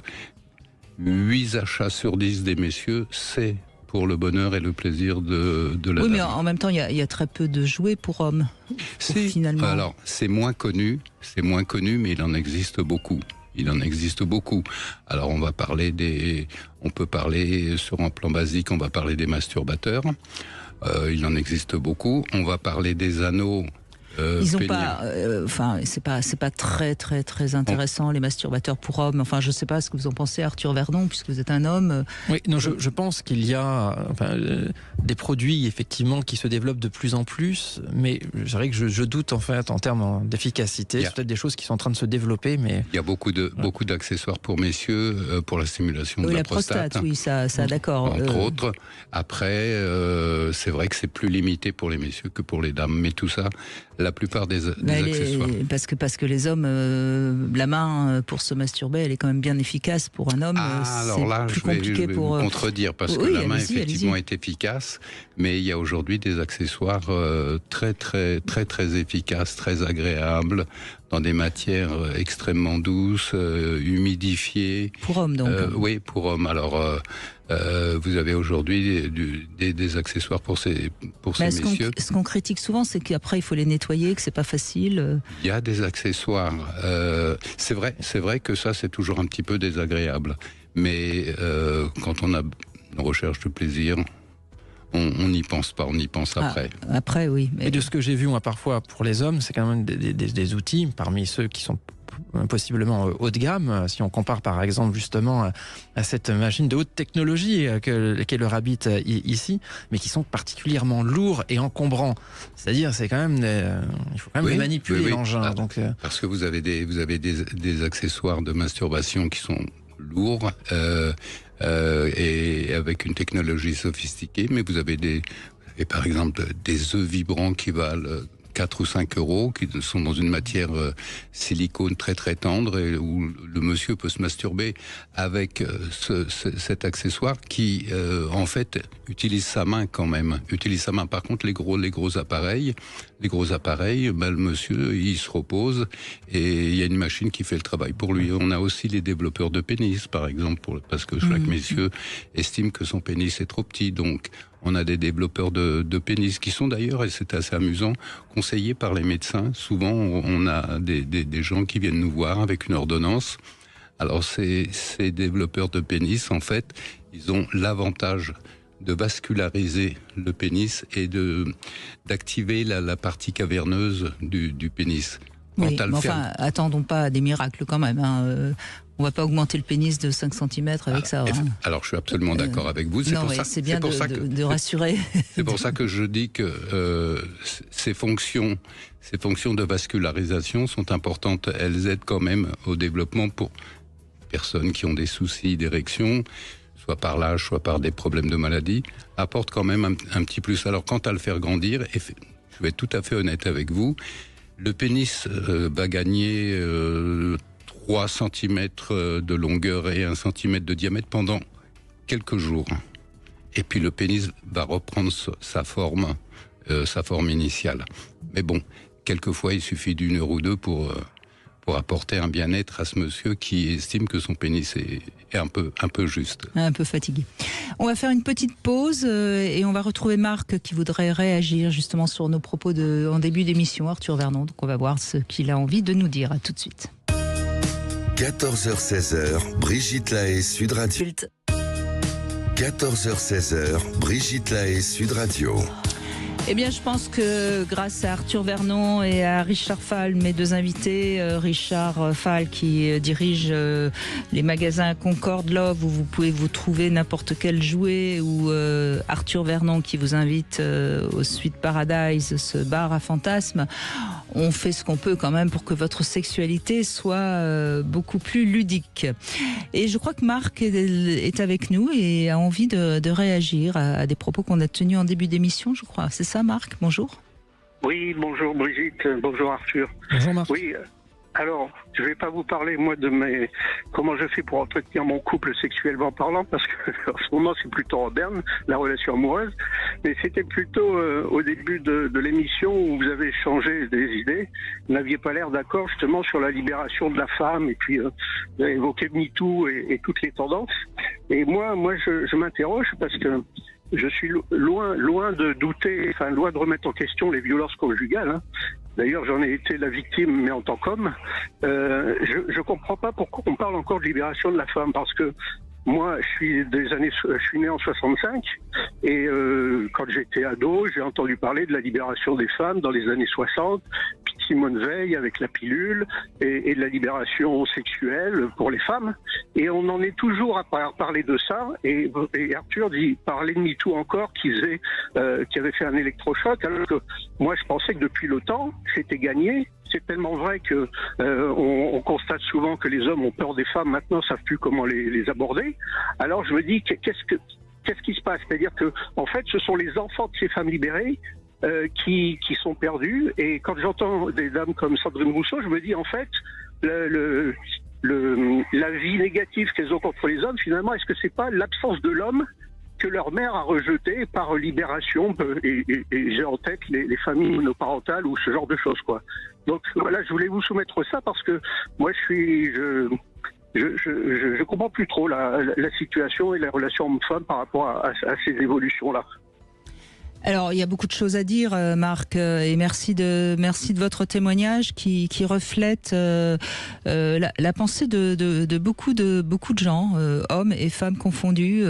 8 achats sur 10 des messieurs, c'est pour le bonheur et le plaisir de la dame. Oui, mais en même temps, il y a très peu de jouets pour hommes. Finalement. Alors, c'est moins connu, mais il en existe beaucoup. Alors, on peut parler sur un plan basique, on va parler des masturbateurs. Il en existe beaucoup. On va parler des anneaux. Ils ont pas, c'est pas très très très intéressant les masturbateurs pour hommes. Enfin, je sais pas ce que vous en pensez, Arthur Verdon, puisque vous êtes un homme. Oui, non, je pense qu'il y a des produits effectivement qui se développent de plus en plus, mais je dirais que je doute en fait en termes d'efficacité. C'est peut-être des choses qui sont en train de se développer, mais il y a beaucoup d'accessoires pour messieurs pour la stimulation de la prostate. Oui, ça d'accord. Entre autres. Après, c'est vrai que c'est plus limité pour les messieurs que pour les dames, mais tout ça. La plupart des accessoires. Parce que les hommes, la main pour se masturber, elle est quand même bien efficace pour un homme. Alors là, je vais vous contredire, parce que la main effectivement est efficace, mais il y a aujourd'hui des accessoires très très très très efficaces, très agréables, dans des matières extrêmement douces, humidifiées. Pour hommes donc. Oui, pour hommes. Alors. Vous avez aujourd'hui des accessoires pour ces messieurs. Ce qu'on critique souvent, c'est qu'après il faut les nettoyer, que c'est pas facile. Il y a des accessoires. C'est vrai que ça c'est toujours un petit peu désagréable. Mais quand on a une recherche de plaisir, on n'y pense pas, on y pense après. Après, oui. Mais de ce que j'ai vu moi parfois pour les hommes, c'est quand même des outils parmi ceux qui sont possiblement haut de gamme, si on compare par exemple justement à cette machine de haute technologie qu'est le Rabbit ici, mais qui sont particulièrement lourds et encombrants. C'est-à-dire, c'est quand même il faut quand même manipuler l'engin. Donc, parce que vous avez des accessoires de masturbation qui sont lourds et avec une technologie sophistiquée, mais vous avez par exemple des œufs vibrants qui valent 4 ou 5 euros, qui sont dans une matière silicone très très tendre, et où le monsieur peut se masturber avec cet accessoire qui, en fait, utilise sa main quand même. Utilise sa main. Par contre, les gros appareils, le monsieur, il se repose et il y a une machine qui fait le travail pour lui. On a aussi les développeurs de pénis, par exemple, parce que chaque monsieur estime que son pénis est trop petit. Donc, on a des développeurs de pénis qui sont d'ailleurs, et c'est assez amusant, conseillés par les médecins. Souvent, on a des gens qui viennent nous voir avec une ordonnance. Alors, ces développeurs de pénis, en fait, ils ont l'avantage de vasculariser le pénis et d'activer la partie caverneuse du pénis. Oui, mais enfin, attendons pas des miracles quand même. On va pas augmenter le pénis de 5 cm avec ça. Alors, je suis absolument d'accord avec vous. C'est bien de rassurer. C'est pour ça que je dis que ces fonctions de vascularisation sont importantes. Elles aident quand même au développement pour personnes qui ont des soucis d'érection, soit par l'âge, soit par des problèmes de maladie, apportent quand même un petit plus. Alors, quant à le faire grandir, et je vais être tout à fait honnête avec vous, le pénis va gagner 3 cm de longueur et 1 cm de diamètre pendant quelques jours. Et puis le pénis va reprendre sa forme initiale. Mais bon, quelquefois il suffit d'1 heure ou 2 pour apporter un bien-être à ce monsieur qui estime que son pénis est un peu juste. Un peu fatigué. On va faire une petite pause et on va retrouver Marc qui voudrait réagir justement sur nos propos en début d'émission, Arthur Vernon. Donc on va voir ce qu'il a envie de nous dire. À tout de suite. 14h-16h, Brigitte Lahaie, Sud Radio. 14h-16h, Brigitte Lahaie, Sud Radio. Eh bien, je pense que grâce à Arthur Vernon et à Richard Fall, mes 2 invités, Richard Fall qui dirige les magasins Concorde Love où vous pouvez vous trouver n'importe quel jouet, ou Arthur Vernon qui vous invite au Sweet Paradise, ce bar à fantasmes. On fait ce qu'on peut quand même pour que votre sexualité soit beaucoup plus ludique. Et je crois que Marc est avec nous et a envie de réagir à des propos qu'on a tenus en début d'émission, je crois. C'est ça, Marc? Bonjour. Oui, bonjour Brigitte, bonjour Arthur. Bonjour Marc. Oui, alors, je ne vais pas vous parler, moi, de comment je fais pour entretenir mon couple sexuellement parlant, parce que en ce moment, c'est plutôt en berne, la relation amoureuse. Mais c'était plutôt au début de l'émission où vous avez échangé des idées. Vous n'aviez pas l'air d'accord, justement, sur la libération de la femme, et puis vous avez évoqué MeToo et toutes les tendances. Et moi, je m'interroge parce que je suis loin de douter, enfin, loin de remettre en question les violences conjugales, hein. D'ailleurs, j'en ai été la victime, mais en tant qu'homme. Je comprends pas pourquoi on parle encore de libération de la femme, parce que moi, je suis né en 65, et quand j'étais ado, j'ai entendu parler de la libération des femmes dans les années 60, puis de Simone Veil avec la pilule, et de la libération sexuelle pour les femmes. Et on en est toujours à parler de ça, et Arthur dit parler de MeToo encore, qui avait fait un électrochoc, alors que moi je pensais que depuis le temps, c'était gagné. C'est tellement vrai que on constate souvent que les hommes ont peur des femmes, maintenant ne savent plus comment les aborder. Alors je me dis, qu'est-ce qui se passe? C'est-à-dire que, en fait, ce sont les enfants de ces femmes libérées qui sont perdus. Et quand j'entends des dames comme Sandrine Rousseau, je me dis, en fait, la vie négative qu'elles ont contre les hommes, finalement, est-ce que c'est pas l'absence de l'homme que leur mère a rejeté par libération, et j'ai en tête les familles monoparentales ou ce genre de choses, quoi. Donc voilà, je voulais vous soumettre ça parce que moi je comprends plus trop la situation et la relation homme-femme par rapport à ces évolutions-là. Alors, il y a beaucoup de choses à dire, Marc, et merci de votre témoignage qui reflète la pensée de beaucoup de gens, hommes et femmes confondus.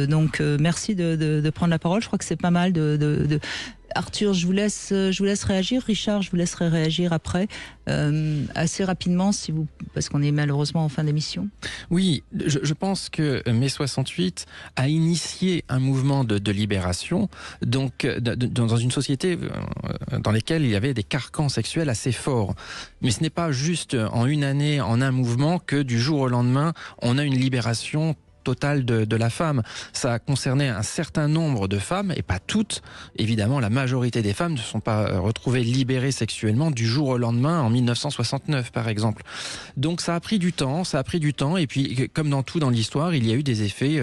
Donc, merci de prendre la parole. Je crois que c'est pas mal Arthur, je vous laisse réagir. Richard, je vous laisserai réagir après, assez rapidement, parce qu'on est malheureusement en fin d'émission. Oui, je pense que mai 68 a initié un mouvement de libération, donc dans une société dans laquelle il y avait des carcans sexuels assez forts. Mais ce n'est pas juste en une année, en un mouvement, que du jour au lendemain, on a une libération totale de la femme. Ça concernait un certain nombre de femmes, et pas toutes. Évidemment, la majorité des femmes ne sont pas retrouvées libérées sexuellement du jour au lendemain, en 1969 par exemple. Donc ça a pris du temps, et puis comme dans tout dans l'histoire, il y a eu des effets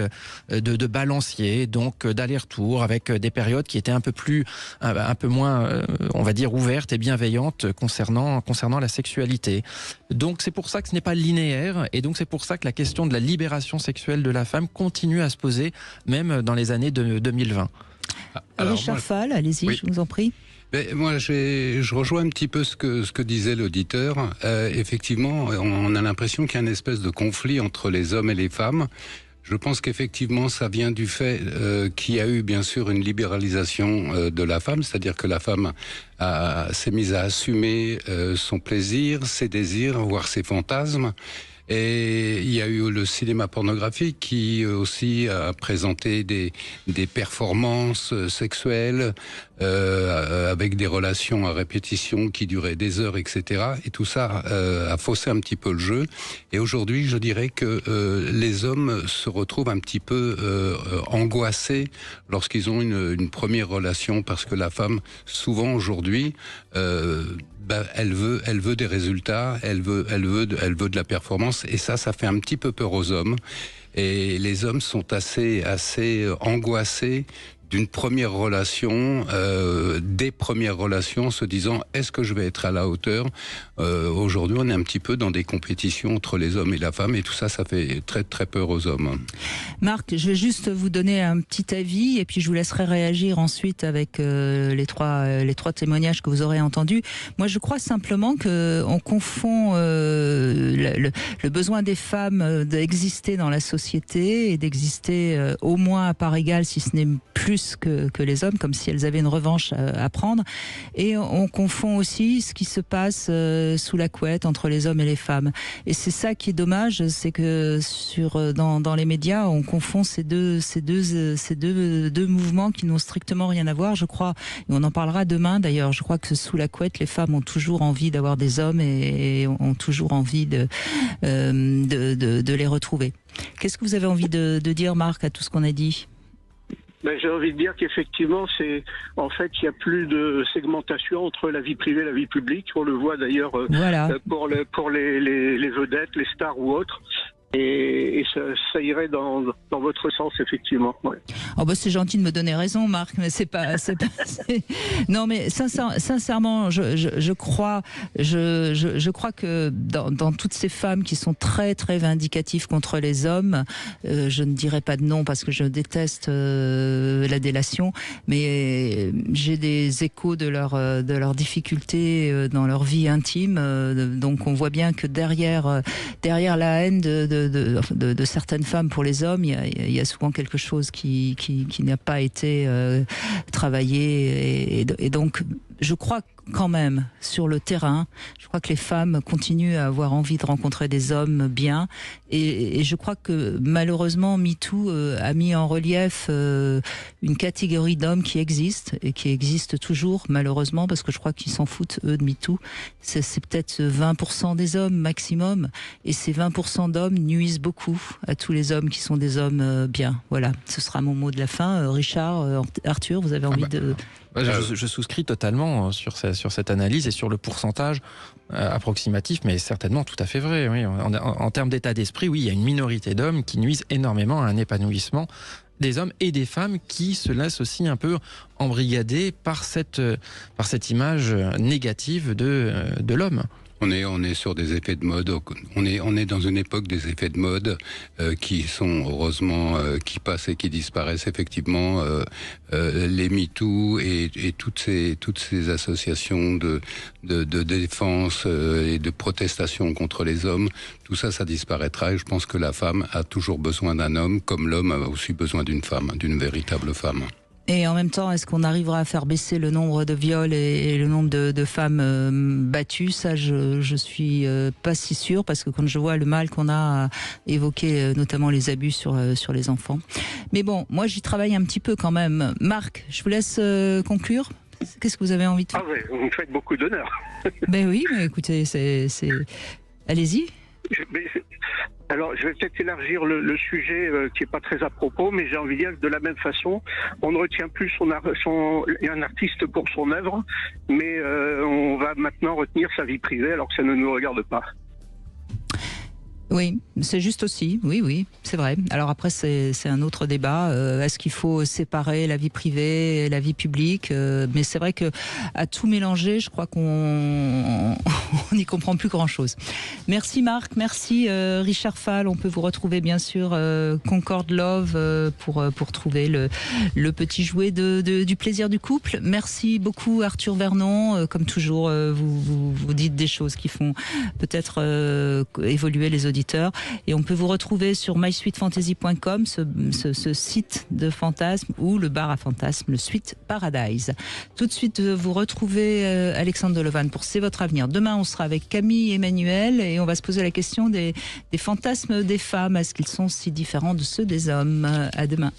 de balancier, donc d'aller-retour, avec des périodes qui étaient un peu moins, on va dire, ouvertes et bienveillantes concernant la sexualité. Donc c'est pour ça que ce n'est pas linéaire, et donc c'est pour ça que la question de la libération sexuelle de la femme continue à se poser, même dans les années 2020. Richard Fall, allez-y, oui. Je vous en prie. Mais moi, je rejoins un petit peu ce que disait l'auditeur. Effectivement, on a l'impression qu'il y a une espèce de conflit entre les hommes et les femmes. Je pense qu'effectivement, ça vient du fait qu'il y a eu bien sûr une libéralisation de la femme, c'est-à-dire que la femme s'est mise à assumer son plaisir, ses désirs, voire ses fantasmes. Et il y a eu le cinéma pornographique qui aussi a présenté des performances sexuelles avec des relations à répétition qui duraient des heures, etc. Et tout ça a faussé un petit peu le jeu. Et aujourd'hui, je dirais que les hommes se retrouvent un petit peu angoissés lorsqu'ils ont une première relation, parce que la femme, souvent aujourd'hui, elle veut des résultats, elle veut de la performance, et ça fait un petit peu peur aux hommes. Et les hommes sont assez angoissés d'une première relation, des premières relations, se disant est-ce que je vais être à la hauteur. Aujourd'hui, on est un petit peu dans des compétitions entre les hommes et la femme, et tout ça fait très très peur aux hommes. Marc, je vais juste vous donner un petit avis, et puis je vous laisserai réagir ensuite avec les trois témoignages que vous aurez entendus. Moi, je crois simplement que on confond le besoin des femmes d'exister dans la société et d'exister au moins à part égale, si ce n'est plus que les hommes, comme si elles avaient une revanche à prendre. Et on confond aussi ce qui se passe sous la couette entre les hommes et les femmes. Et c'est ça qui est dommage, c'est que dans les médias, on confond ces deux mouvements qui n'ont strictement rien à voir, je crois. Et on en parlera demain d'ailleurs. Je crois que sous la couette, les femmes ont toujours envie d'avoir des hommes et ont toujours envie de les retrouver. Qu'est-ce que vous avez envie de dire, Marc, à tout ce qu'on a dit ? J'ai envie de dire qu'effectivement, il n'y a plus de segmentation entre la vie privée et la vie publique. On le voit d'ailleurs pour les vedettes, les stars ou autres. Et ça irait dans votre sens, effectivement. Ouais. Oh c'est gentil de me donner raison, Marc, mais c'est pas. Non, mais sincèrement, je crois que dans toutes ces femmes qui sont très très vindicatives contre les hommes, je ne dirais pas de nom parce que je déteste la délation, mais j'ai des échos de leurs difficultés dans leur vie intime. Donc on voit bien que derrière la haine de certaines femmes pour les hommes, il y a souvent quelque chose qui n'a pas été travaillé, et donc je crois quand même, sur le terrain, je crois que les femmes continuent à avoir envie de rencontrer des hommes bien, et je crois que malheureusement MeToo a mis en relief une catégorie d'hommes qui existe, et qui existe toujours malheureusement, parce que je crois qu'ils s'en foutent eux de MeToo. C'est peut-être 20% des hommes maximum, et ces 20% d'hommes nuisent beaucoup à tous les hommes qui sont des hommes bien. Voilà, ce sera mon mot de la fin. Richard, Arthur, vous avez envie de... Je souscris totalement sur cette analyse et sur le pourcentage approximatif, mais certainement tout à fait vrai. Oui. En termes d'état d'esprit, oui, il y a une minorité d'hommes qui nuisent énormément à un épanouissement des hommes et des femmes qui se laissent aussi un peu embrigader par cette image négative de l'homme. On est sur des effets de mode. On est dans une époque des effets de mode qui sont heureusement qui passent et qui disparaissent effectivement. Les MeToo et toutes ces associations de défense et de protestation contre les hommes, tout ça disparaîtra. Et je pense que la femme a toujours besoin d'un homme, comme l'homme a aussi besoin d'une femme, d'une véritable femme. Et en même temps, est-ce qu'on arrivera à faire baisser le nombre de viols et le nombre de femmes battues ? Ça, je suis pas si sûre, parce que quand je vois le mal qu'on a évoqué, notamment les abus sur les enfants. Mais bon, moi j'y travaille un petit peu quand même. Marc, je vous laisse conclure. Qu'est-ce que vous avez envie de faire ? Vous me faites beaucoup d'honneur. Ben oui, mais écoutez, c'est... Allez-y. Alors, je vais peut-être élargir le sujet qui n'est pas très à propos, mais j'ai envie de dire que de la même façon, on ne retient plus un artiste pour son œuvre, mais on va maintenant retenir sa vie privée alors que ça ne nous regarde pas. Oui, c'est juste aussi, oui, c'est vrai. Alors après, c'est un autre débat. Est-ce qu'il faut séparer la vie privée et la vie publique? Mais c'est vrai que à tout mélanger, je crois qu'on n'y comprend plus grand-chose. Merci Marc, merci Richard Fall. On peut vous retrouver bien sûr Concord Love pour trouver le petit jouet du plaisir du couple. Merci beaucoup Arthur Vernon. Comme toujours, vous dites des choses qui font peut-être évoluer les auditeurs. Et on peut vous retrouver sur mysweetfantasy.com, ce site de fantasmes, ou le bar à fantasmes, le Sweet Paradise. Tout de suite, vous retrouvez Alexandre Delevan pour C'est votre avenir. Demain, on sera avec Camille et Emmanuel et on va se poser la question des fantasmes des femmes. Est-ce qu'ils sont si différents de ceux des hommes? À demain.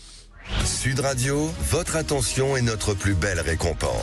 Sud Radio, votre attention est notre plus belle récompense.